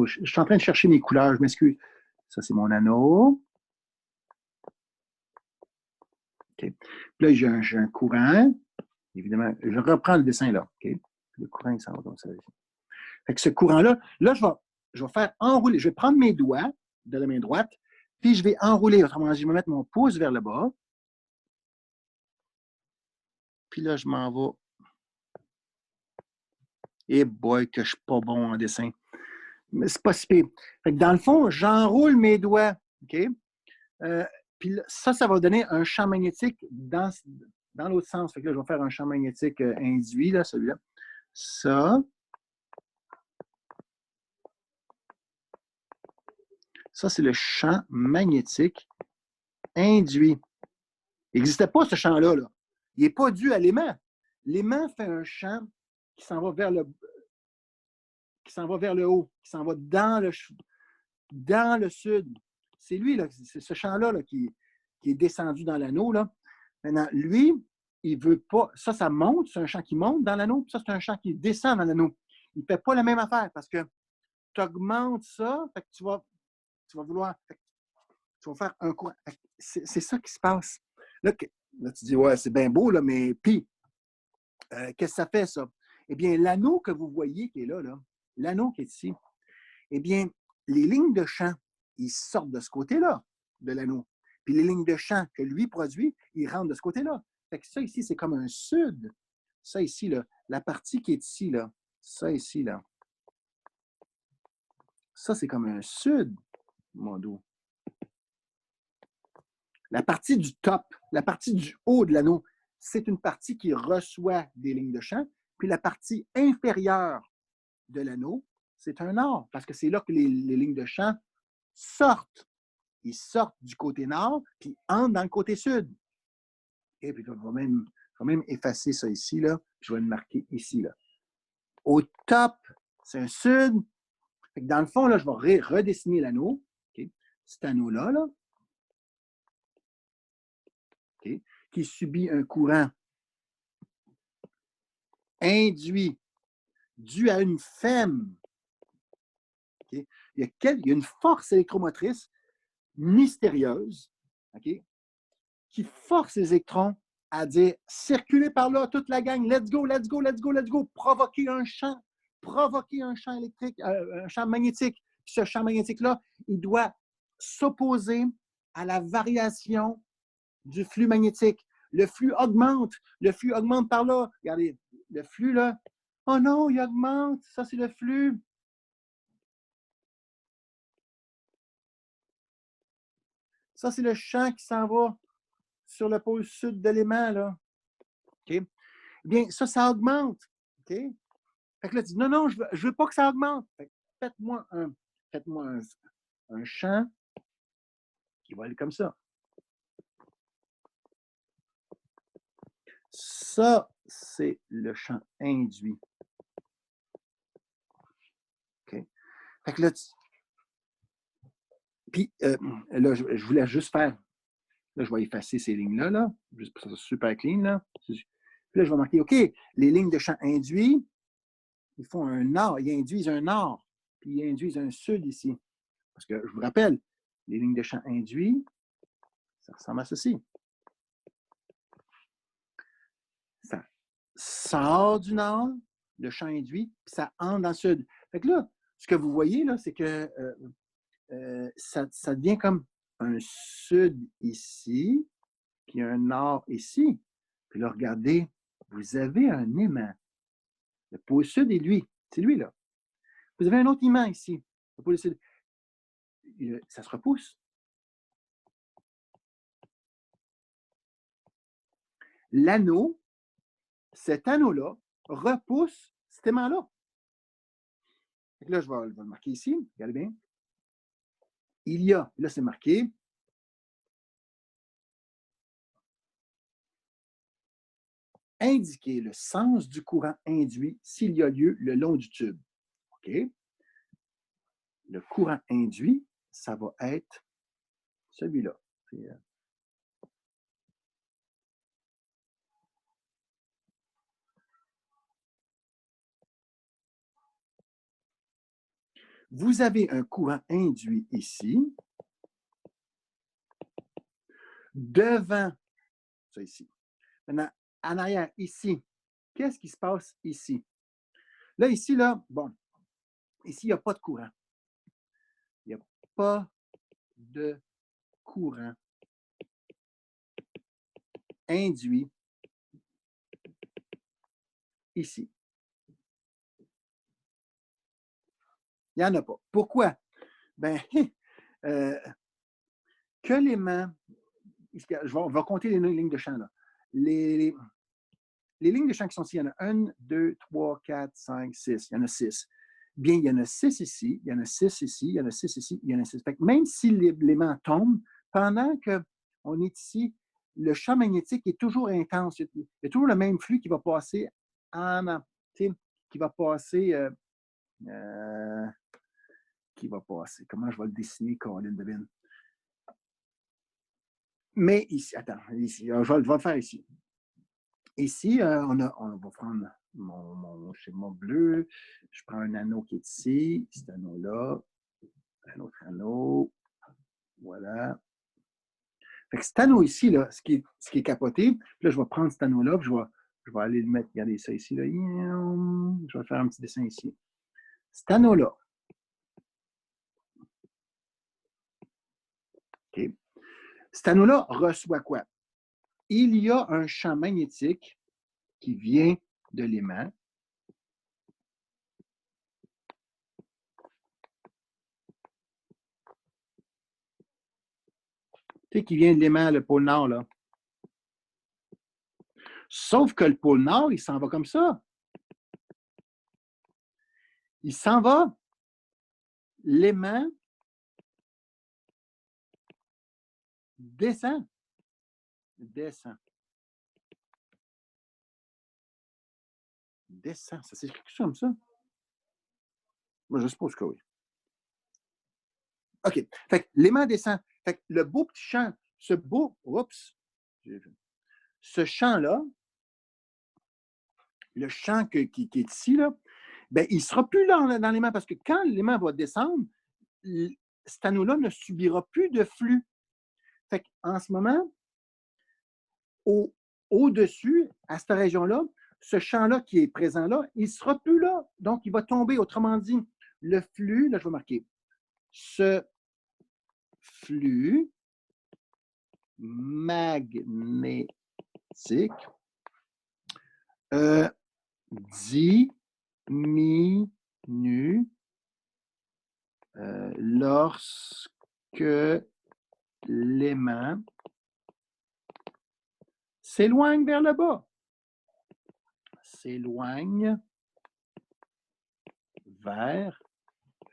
D: Je suis en train de chercher mes couleurs, je m'excuse. Ça, c'est mon anneau. Okay. Puis là, j'ai un courant. Évidemment, je reprends le dessin là. Okay. Le courant, il s'en va comme ça. Fait que ce courant-là, là, je vais faire enrouler. Je vais prendre mes doigts de la main droite, puis je vais enrouler. Autrement dit, je vais mettre mon pouce vers le bas. Puis là, je m'en vais. Et boy, que je ne suis pas bon en dessin. Mais c'est pas si pire. Fait que dans le fond, j'enroule mes doigts. OK? Puis ça va donner un champ magnétique dans l'autre sens. Fait que là, je vais faire un champ magnétique induit, là, celui-là. Ça. Ça, c'est le champ magnétique induit. Il n'existait pas, ce champ-là. Là. Il n'est pas dû à l'aimant. L'aimant fait un champ qui s'en va vers le haut, qui s'en va dans le sud. C'est lui, là, c'est ce champ-là là, qui est descendu dans l'anneau. Là. Maintenant, lui, il ne veut pas. Ça monte, c'est un champ qui monte dans l'anneau, puis ça, c'est un champ qui descend dans l'anneau. Il ne fait pas la même affaire parce que tu augmentes ça, fait que tu vas vouloir. Tu vas faire un courant. C'est ça qui se passe. Là, tu dis, ouais, c'est bien beau, là, mais puis, qu'est-ce que ça fait, ça? Eh bien, l'anneau que vous voyez qui est là, l'anneau qui est ici, eh bien, les lignes de champ, ils sortent de ce côté-là, de l'anneau. Puis les lignes de champ que lui produit, ils rentrent de ce côté-là. Fait que ça ici, c'est comme un sud. Ça ici, là, la partie qui est ici, là, ça ici, là. Ça, c'est comme un sud, mon dos. La partie du top, la partie du haut de l'anneau, c'est une partie qui reçoit des lignes de champ. Puis la partie inférieure de l'anneau, c'est un nord, parce que c'est là que les lignes de champ sortent. Ils sortent du côté nord, puis entrent dans le côté sud. Et puis, je vais même effacer ça ici, là. Je vais le marquer ici, là. Au top, c'est un sud. Fait que dans le fond, là, je vais redessiner l'anneau. Okay? Cet anneau-là, là. Okay? Qui subit un courant induit dû à une femme. Okay? Il y a une force électromotrice mystérieuse, okay? Qui force les électrons à dire circulez par là, toute la gang, let's go, let's go, let's go, let's go, provoquer un champ électrique, un champ magnétique. Puis ce champ magnétique-là, il doit s'opposer à la variation du flux magnétique. Le flux augmente par là. Regardez, le flux là, oh non, il augmente, ça c'est le flux. Ça c'est le champ qui s'en va sur le pôle sud de l'aimant, là. OK? Eh bien, ça augmente. OK? Fait que là, tu dis, non, je veux pas que ça augmente. Faites-moi un champ qui va aller comme ça. Ça, c'est le champ induit. OK? Fait que là, puis, là, je voulais juste faire. Là, je vais effacer ces lignes-là, là, juste pour que ça soit super clean. Là. Puis là, je vais marquer, OK, les lignes de champ induits, ils font un nord, ils induisent un nord, puis ils induisent un sud ici. Parce que, je vous rappelle, les lignes de champ induits, ça ressemble à ceci. Ça sort du nord, le champ induit, puis ça entre dans le sud. Fait que là, ce que vous voyez, là, c'est que ça devient comme un sud ici, puis un nord ici. Puis là, regardez, vous avez un aimant. Le pôle sud est lui. C'est lui, là. Vous avez un autre aimant ici. Le pôle sud. Ça se repousse. L'anneau, cet anneau-là, repousse cet aimant-là. Là, je vais le marquer ici. Regardez bien. Il y a, là, c'est marqué. Indiquer le sens du courant induit s'il y a lieu le long du tube. OK? Le courant induit, ça va être celui-là. Vous avez un courant induit ici, devant, ça ici. Maintenant, en arrière, ici, qu'est-ce qui se passe ici? Là, ici, là, bon, ici, il n'y a pas de courant. Il n'y a pas de courant induit ici. Il n'y en a pas. Pourquoi? Ben, que l'aimant, on va compter les lignes de champ là. Les lignes de champ qui sont ici, il y en a 1, 2, 3, 4, 5, 6. Il y en a 6. bien, il y en a 6 ici, il y en a 6 ici, il y en a 6 ici, il y en a 6. Fait que même si l'élément tombe, pendant qu'on est ici, le champ magnétique est toujours intense. Il y a toujours le même flux qui va passer qui va passer. Qui va passer. Comment je vais le dessiner, Colin Devine? Mais ici, attends, ici, je vais le faire ici. Ici, on va prendre mon schéma bleu. Je prends un anneau qui est ici, cet anneau-là, un autre anneau. Voilà. Fait que cet anneau ici, là, ce qui est capoté, puis là, je vais prendre cet anneau-là, puis je vais aller le mettre, regardez ça ici, là. Je vais faire un petit dessin ici. Cet anneau-là. OK. Cet anneau-là reçoit quoi? Il y a un champ magnétique qui vient de l'aimant. Tu sais, qui vient de l'aimant, le pôle Nord, là. Sauf que le pôle Nord, il s'en va comme ça. Il s'en va. L'aimant descend. Descend. Descend. Ça s'écrit comme ça? Moi, je suppose que oui. OK. Fait que l'aimant descend. Fait que le beau petit champ, ce champ-là, le champ qui est ici, là, ben, il ne sera plus là dans l'aimant parce que quand l'aimant va descendre, cet anneau-là ne subira plus de flux. Fait qu'en ce moment, au-dessus, à cette région-là, ce champ-là qui est présent là, il ne sera plus là. Donc, il va tomber. Autrement dit, le flux, là, je vais marquer, ce flux magnétique diminue lorsque l'aimant s'éloigne vers le bas. S'éloigne vers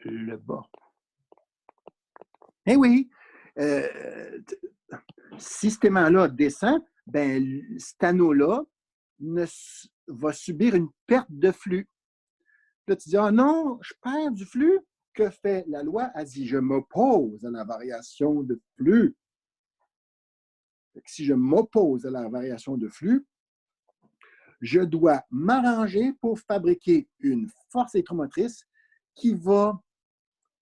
D: le bas. Eh oui, si cet aimant-là descend, ben, cet anneau-là va subir une perte de flux. Là, tu dis, ah non, je perds du flux. Que fait la loi? Elle dit, je m'oppose à la variation de flux. Si je m'oppose à la variation de flux, je dois m'arranger pour fabriquer une force électromotrice qui va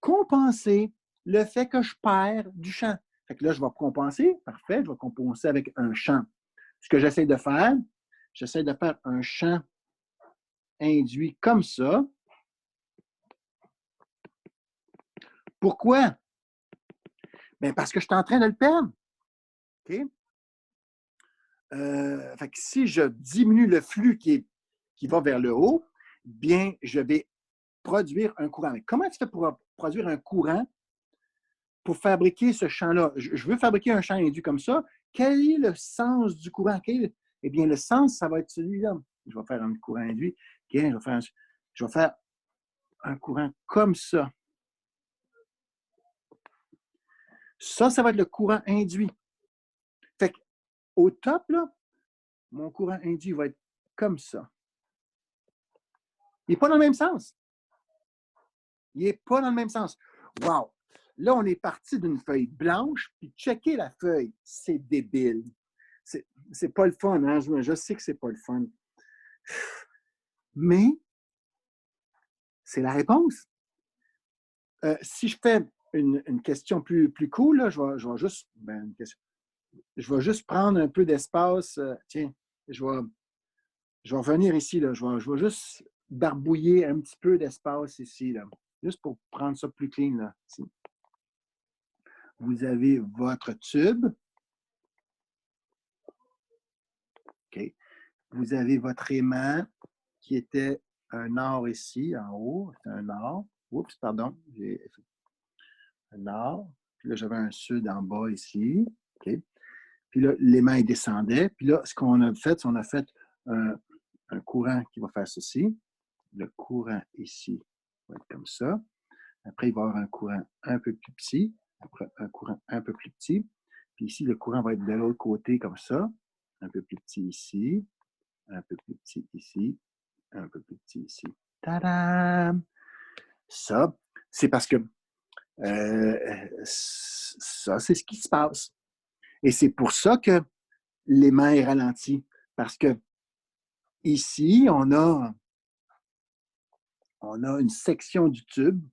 D: compenser le fait que je perds du champ. Fait que là, je vais compenser. Parfait, je vais compenser avec un champ. Ce que j'essaie de faire un champ induit comme ça. Pourquoi? Bien, parce que je suis en train de le perdre. OK? Fait que si je diminue le flux qui va vers le haut, bien, je vais produire un courant. Mais comment tu fais pour produire un courant pour fabriquer ce champ-là? Je veux fabriquer un champ induit comme ça. Quel est le sens du courant? Eh bien, le sens, ça va être celui-là. Je vais faire un courant induit. Okay, je vais faire un courant comme ça. Ça va être le courant induit. Fait qu'au top, là, mon courant induit va être comme ça. Il n'est pas dans le même sens. Il n'est pas dans le même sens. Wow! Là, on est parti d'une feuille blanche, puis checker la feuille, c'est débile. C'est pas le fun, hein? Je sais que c'est pas le fun. Mais c'est la réponse. Si je fais une question plus cool, là, je vais juste. Je vais juste prendre un peu d'espace. Tiens, je vais revenir ici. Là. Je vais juste barbouiller un petit peu d'espace ici. Là, juste pour prendre ça plus clean. Là, ici. Vous avez votre tube. OK. Vous avez votre aimant qui était un or ici, en haut. C'est un or. Oups, pardon. J'ai un or. Puis là, j'avais un sud en bas ici. OK. Puis là, l'aimant, il descendait. Puis là, ce qu'on a fait, c'est qu'on a fait un courant qui va faire ceci. Le courant ici va être comme ça. Après, il va y avoir un courant un peu plus petit. Après, un courant un peu plus petit. Puis ici, le courant va être de l'autre côté comme ça. Un peu plus petit ici. Un peu plus petit ici. Un peu plus petit ici. Tadam! Ça, c'est parce que ça, c'est ce qui se passe. Et c'est pour ça que l'aimant est ralenti. Parce que ici, on a une section du tube.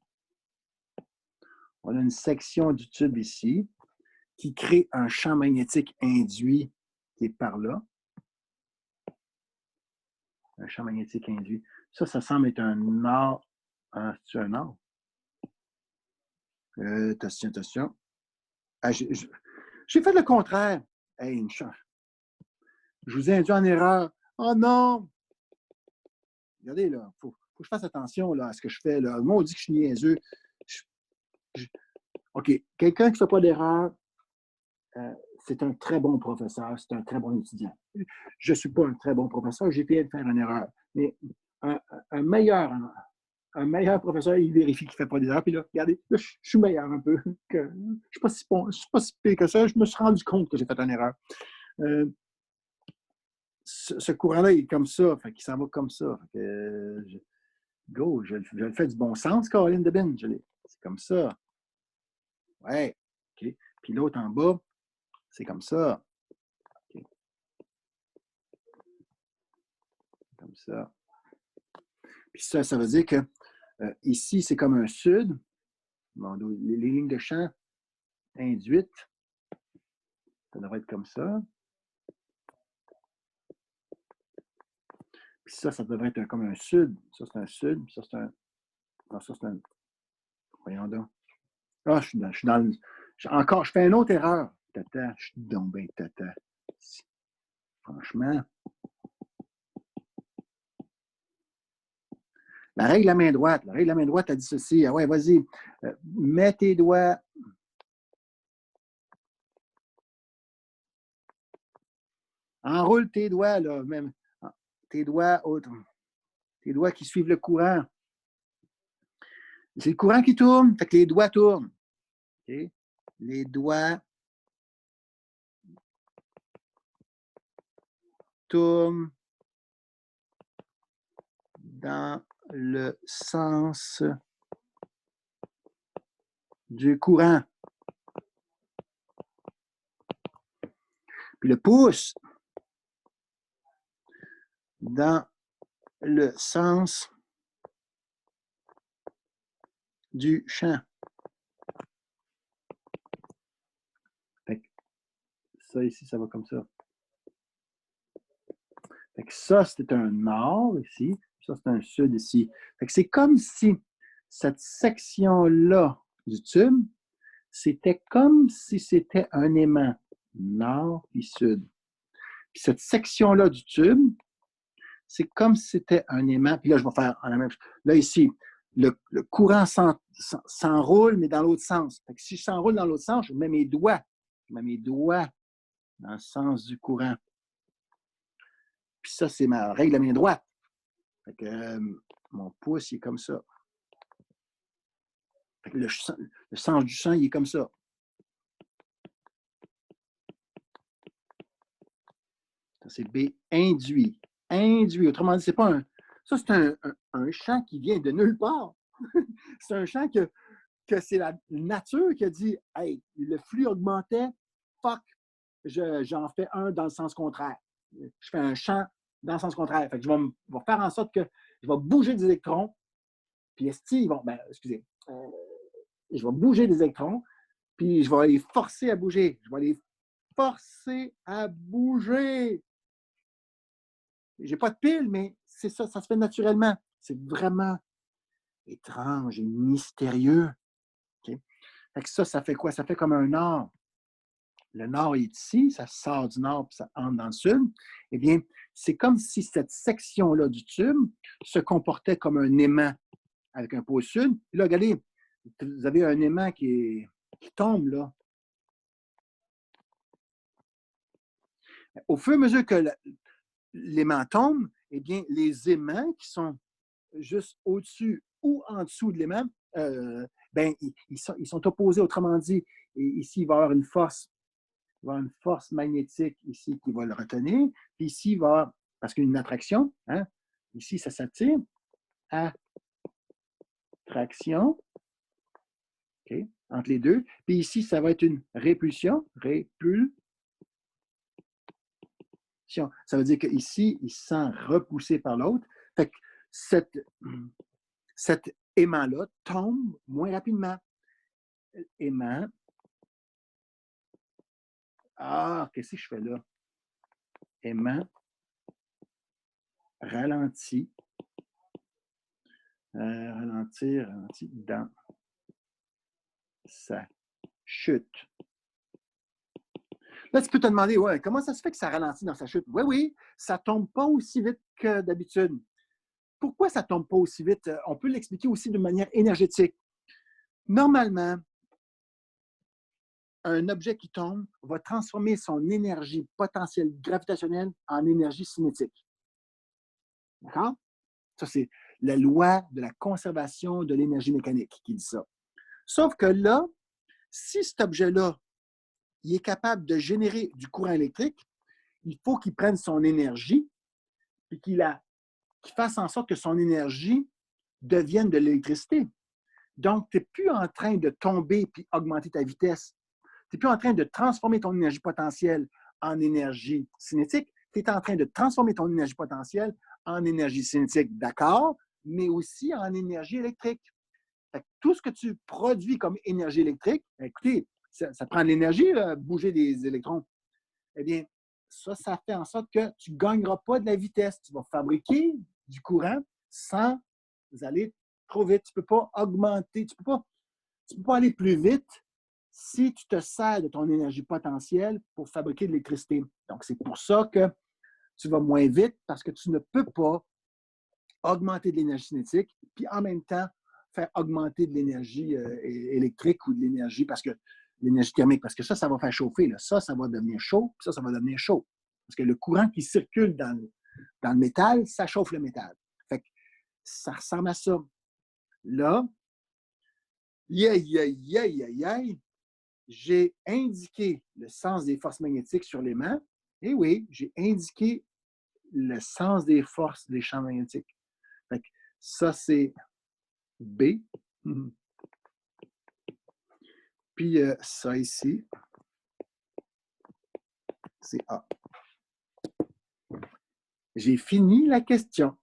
D: On a une section du tube ici qui crée un champ magnétique induit qui est par là. Un champ magnétique induit. Ça semble être un or. C'est un or? Attention. Ah, j'ai fait le contraire. Hey, une chance. Je vous ai induit en erreur. Oh non! Regardez, là, il faut que je fasse attention là, à ce que je fais. Là. Moi, on dit que je suis niaiseux. OK. Quelqu'un qui ne fait pas d'erreur, c'est un très bon professeur, c'est un très bon étudiant. Je ne suis pas un très bon professeur, j'ai essayé de faire une erreur. Mais un meilleur professeur, il vérifie qu'il ne fait pas d'erreur. Puis là, regardez, là, je suis meilleur un peu. Je ne suis pas si pire que ça. Je me suis rendu compte que j'ai fait une erreur. Ce courant-là, il est comme ça. Fait qu'il s'en va comme ça. Fait que, je le fais du bon sens, Caroline Debin. C'est comme ça. Ouais. OK. Puis l'autre en bas, c'est comme ça. Okay. Comme ça. Puis ça veut dire que ici, c'est comme un sud. Bon, les lignes de champ induites, ça devrait être comme ça. Puis ça devrait être comme un sud. Ça, c'est un sud. Ça, c'est un... Non, ça, c'est un... Voyons donc. Ah, je suis dans le... Encore, je fais une autre erreur. Tata, je suis donc bien tata. Franchement. La règle à main droite. La règle à main droite a dit ceci. Ah ouais, vas-y. Mets tes doigts. Enroule tes doigts, là. Même. Tes doigts qui suivent le courant. C'est le courant qui tourne, fait que les doigts tournent. Okay? Les doigts tournent dans le sens du courant. Puis le pouce dans le sens du champ. Fait que ça ici, ça va comme ça. Fait que ça, c'est un nord ici. Ça, c'est un sud ici. Fait que c'est comme si cette section-là du tube, c'était comme si c'était un aimant nord et sud. Puis cette section-là du tube, c'est comme si c'était un aimant. Puis là, je vais faire la même chose. Là, ici, le courant s'enroule, mais dans l'autre sens. Fait que si je s'enroule dans l'autre sens, je mets mes doigts. Je mets mes doigts dans le sens du courant. Puis ça, c'est ma règle à main droite. Fait que mon pouce, il est comme ça. Fait que le sens du champ, il est comme ça. Ça, c'est B, induit. Induit. Autrement dit, c'est pas un... Ça, c'est un champ qui vient de nulle part. C'est un champ que c'est la nature qui a dit « Hey, le flux augmentait, fuck, j'en fais un dans le sens contraire. Je fais un champ dans le sens contraire. Fait que je vais faire en sorte que je vais bouger des électrons, puis ils vont... excusez. Je vais bouger des électrons, puis je vais les forcer à bouger. Je vais les forcer à bouger. J'ai pas de pile, mais c'est ça, ça se fait naturellement. C'est vraiment étrange et mystérieux. Okay? Fait que ça fait quoi? Ça fait comme un nord. Le nord est ici, ça sort du nord puis ça entre dans le sud. Eh bien, c'est comme si cette section-là du tube se comportait comme un aimant avec un pôle sud. Puis là, regardez, vous avez un aimant qui tombe là. Au fur et à mesure que l'aimant tombe, eh bien, les aimants qui sont juste au-dessus ou en dessous de l'aimant, ben, ils sont opposés. Autrement dit, ici, il va y avoir une force. Il va y avoir une force magnétique ici qui va le retenir. Puis ici, il va y avoir, parce qu'il y a une attraction, hein, ici, ça s'attire. Attraction. OK, entre les deux. Puis ici, ça va être une répulsion. Répulsion. Ça veut dire qu'ici, il se sent repoussé par l'autre. Fait que cet aimant-là tombe moins rapidement. Aimant. Ah, qu'est-ce que je fais là? Aimant. Ralenti. Ralentir dans sa chute. Là, tu peux te demander, ouais, comment ça se fait que ça ralentit dans sa chute? Oui, oui, ça ne tombe pas aussi vite que d'habitude. Pourquoi ça ne tombe pas aussi vite? On peut l'expliquer aussi de manière énergétique. Normalement, un objet qui tombe va transformer son énergie potentielle gravitationnelle en énergie cinétique. D'accord? Ça, c'est la loi de la conservation de l'énergie mécanique qui dit ça. Sauf que là, si cet objet-là, il est capable de générer du courant électrique, il faut qu'il prenne son énergie et qu'il fasse en sorte que son énergie devienne de l'électricité. Donc, tu n'es plus en train de tomber puis augmenter ta vitesse. Tu n'es plus en train de transformer ton énergie potentielle en énergie cinétique. Tu es en train de transformer ton énergie potentielle en énergie cinétique, d'accord, mais aussi en énergie électrique. Fait que tout ce que tu produis comme énergie électrique, écoutez, ça prend de l'énergie, bouger des électrons. Eh bien, ça fait en sorte que tu ne gagneras pas de la vitesse. Tu vas fabriquer du courant sans aller trop vite. Tu ne peux pas augmenter, tu ne peux pas aller plus vite si tu te sers de ton énergie potentielle pour fabriquer de l'électricité. Donc, c'est pour ça que tu vas moins vite parce que tu ne peux pas augmenter de l'énergie cinétique puis en même temps faire augmenter de l'énergie électrique ou de l'énergie l'énergie thermique, parce que ça va faire chauffer. Là. Ça va devenir chaud, puis ça va devenir chaud. Parce que le courant qui circule dans le métal, ça chauffe le métal. Fait que ça ressemble à ça. Là, j'ai indiqué le sens des forces magnétiques sur l'aimant. Et oui, j'ai indiqué le sens des forces des champs magnétiques. Fait que ça, c'est B. Puis ça ici, c'est A. J'ai fini la question.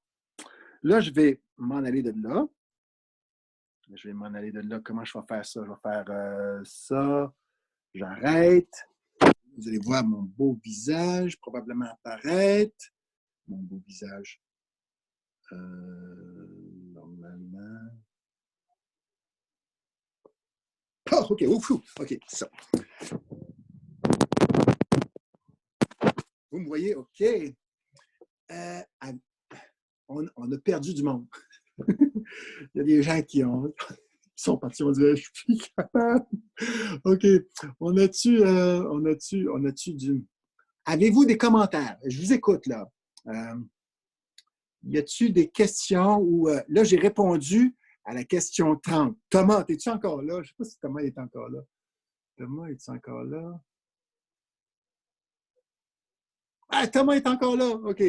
D: Là, je vais m'en aller de là. Comment je vais faire ça? Je vais faire ça. J'arrête. Vous allez voir mon beau visage probablement apparaître. Mon beau visage. Normalement. Oh, OK. Ouf, OK, ça. Vous me voyez? OK. On a perdu du monde. Il y a des gens qui sont partis, on dirait, je suis plus capable. OK. On a-tu du... Avez-vous des commentaires? Je vous écoute, là. Y a-tu des questions où... là, j'ai répondu à la question 30. Thomas, es-tu encore là? Je ne sais pas si Thomas est encore là. Thomas, es-tu encore là? Ah, Thomas est encore là. OK.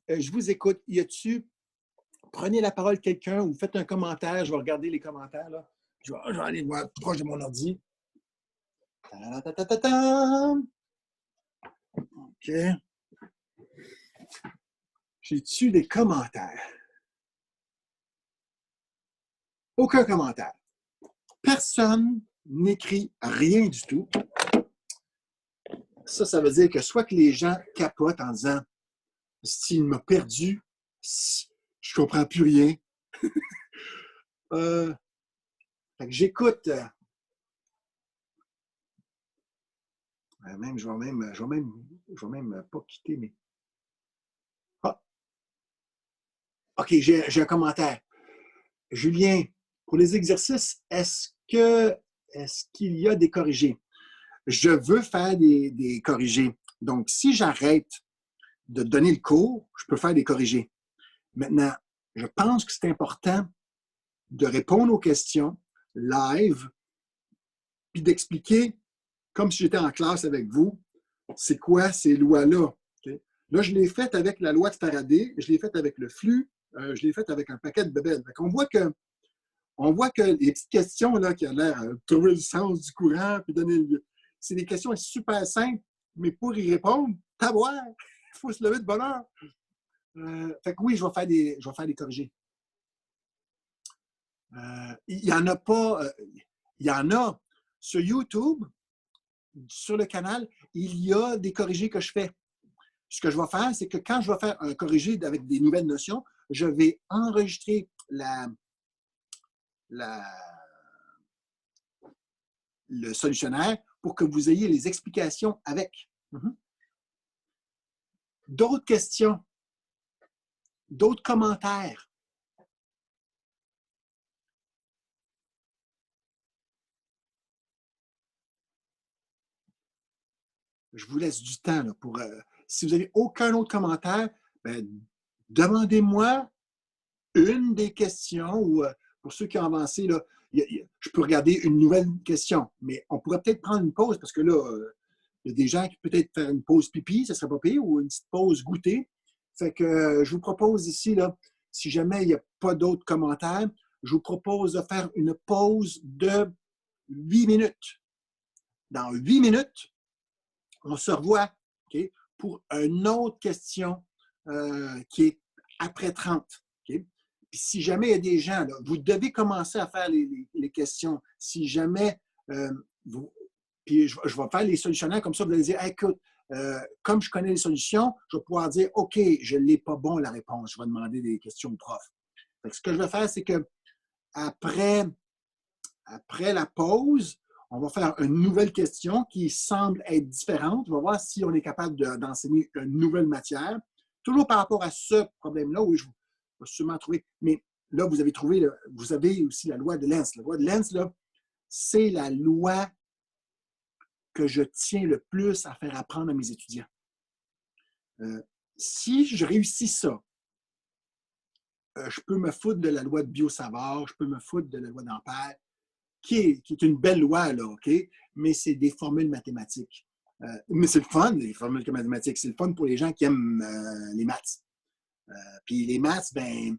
D: Je vous écoute. Y a-tu... Prenez la parole quelqu'un ou faites un commentaire. Je vais regarder les commentaires. Là. Je vais aller voir proche de mon ordi. OK. J'ai-tu des commentaires? Aucun commentaire. Personne n'écrit rien du tout. Ça veut dire que soit que les gens capotent en disant « S'il m'a perdu, je ne comprends plus rien. » Fait que j'écoute. Je vais même pas quitter mes... Ah! OK, j'ai un commentaire. Julien, pour les exercices, est-ce qu'il y a des corrigés? Je veux faire des corrigés, Donc, si j'arrête de donner le cours, je peux faire des corrigés. Maintenant, je pense que c'est important de répondre aux questions live, puis d'expliquer, comme si j'étais en classe avec vous, c'est quoi ces lois-là. Okay? Là, je l'ai fait avec la loi de Faraday, je l'ai fait avec le flux, je l'ai fait avec un paquet de bébelles. On voit que les petites questions là, qui ont l'air de trouver le sens du courant, puis donner c'est des questions super simples, mais pour y répondre, taboire, il faut se lever de bonne heure. Fait que oui, je vais faire des corrigés. Il y en a pas. Il y en a sur YouTube, sur le canal, il y a des corrigés que je fais. Ce que je vais faire, c'est que quand je vais faire un corrigé avec des nouvelles notions, je vais enregistrer le solutionnaire pour que vous ayez les explications avec. D'autres questions, d'autres commentaires. Je vous laisse du temps là, pour. Si vous n'avez aucun autre commentaire, ben, demandez-moi une des questions ou pour ceux qui ont avancé, là, je peux regarder une nouvelle question, mais on pourrait peut-être prendre une pause parce que là, il y a des gens qui peut-être faire une pause pipi, ça serait pas pire, ou une petite pause goûter. Fait que je vous propose ici, là, si jamais il n'y a pas d'autres commentaires, je vous propose de faire une pause de 8 minutes. Dans 8 minutes, on se revoit okay, pour une autre question qui est après 30. Okay? Puis si jamais il y a des gens, là, vous devez commencer à faire les questions. Si jamais puis je vais faire les solutionnaires comme ça, vous allez dire hey, écoute, comme je connais les solutions, je vais pouvoir dire OK, je ne l'ai pas bon la réponse. Je vais demander des questions au prof. Ce que je vais faire, c'est que après la pause, on va faire une nouvelle question qui semble être différente. On va voir si on est capable d'enseigner une nouvelle matière. Toujours par rapport à ce problème-là, où je vais sûrement trouver. Mais là, vous avez aussi la loi de Lenz. La loi de Lenz, là, c'est la loi que je tiens le plus à faire apprendre à mes étudiants. Si je réussis ça, je peux me foutre de la loi de Biot-Savart, je peux me foutre de la loi d'Ampère, qui est une belle loi, là, OK? Mais c'est des formules mathématiques. Mais c'est le fun, les formules mathématiques. C'est le fun pour les gens qui aiment les maths. Puis les maths, ben,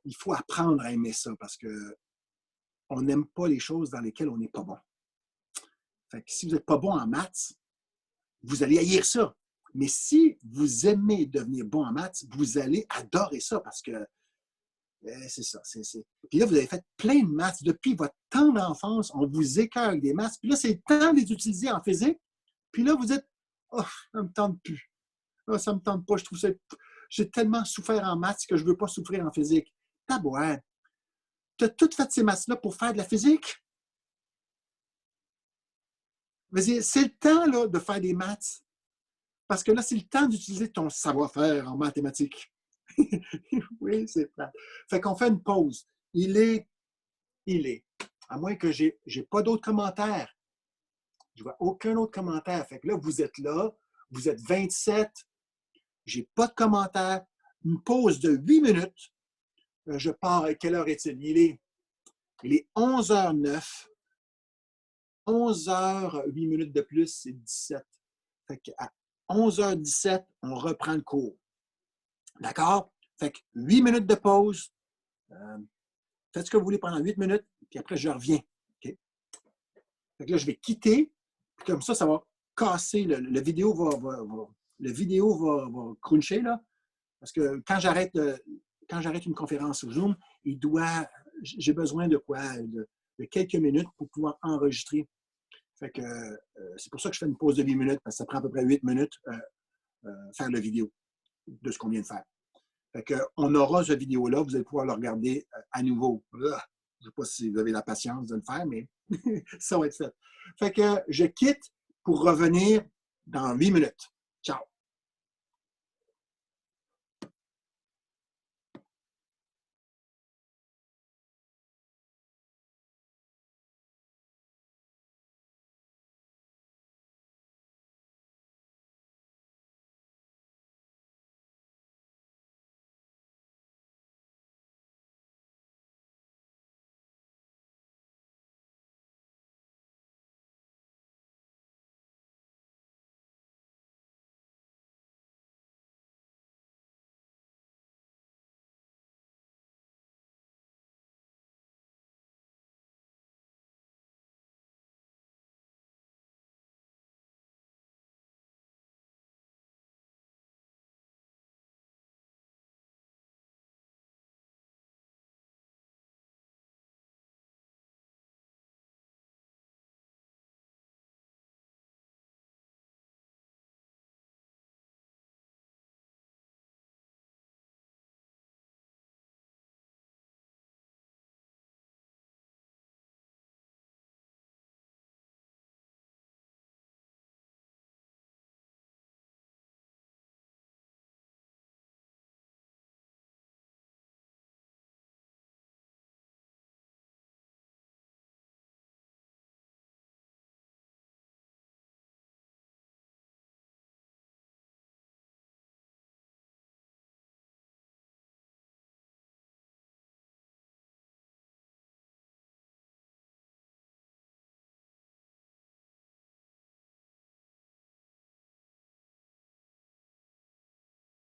D: il faut apprendre à aimer ça parce qu'on n'aime pas les choses dans lesquelles on n'est pas bon. Fait que si vous n'êtes pas bon en maths, vous allez haïr ça. Mais si vous aimez devenir bon en maths, vous allez adorer ça parce que c'est ça. Puis là, vous avez fait plein de maths. Depuis votre temps d'enfance, on vous écœure avec des maths. Puis là, c'est le temps de les utiliser en physique. Puis là, vous dites oh, ça ne me tente plus. Oh, ça ne me tente pas. Je trouve ça. J'ai tellement souffert en maths que je ne veux pas souffrir en physique. Tabouin. Tu as toutes fait ces maths-là pour faire de la physique? Mais c'est le temps là, de faire des maths. Parce que là, c'est le temps d'utiliser ton savoir-faire en mathématiques. Oui, c'est plate. Fait qu'on fait une pause. Il est. À moins que je n'ai pas d'autres commentaires. Je vois aucun autre commentaire. Fait que là, vous êtes 27. Je n'ai pas de commentaire. Une pause de 8 minutes. Je pars. Quelle heure est-il? Il est 11h09. 11h, 8 minutes de plus, c'est 17. Fait qu'à 11h17, on reprend le cours. D'accord? Fait que 8 minutes de pause. Faites ce que vous voulez pendant 8 minutes, puis après, je reviens. Okay? Fait que là, je vais quitter. Puis comme ça va casser. Le vidéo va cruncher, là. Parce que quand j'arrête une conférence sur Zoom, j'ai besoin de quoi? De quelques minutes pour pouvoir enregistrer. Fait que c'est pour ça que je fais une pause de 8 minutes, parce que ça prend à peu près 8 minutes faire la vidéo de ce qu'on vient de faire. Fait qu'on aura cette vidéo-là, vous allez pouvoir le regarder à nouveau. Je ne sais pas si vous avez la patience de le faire, mais ça va être fait. Fait que je quitte pour revenir dans 8 minutes. Ciao!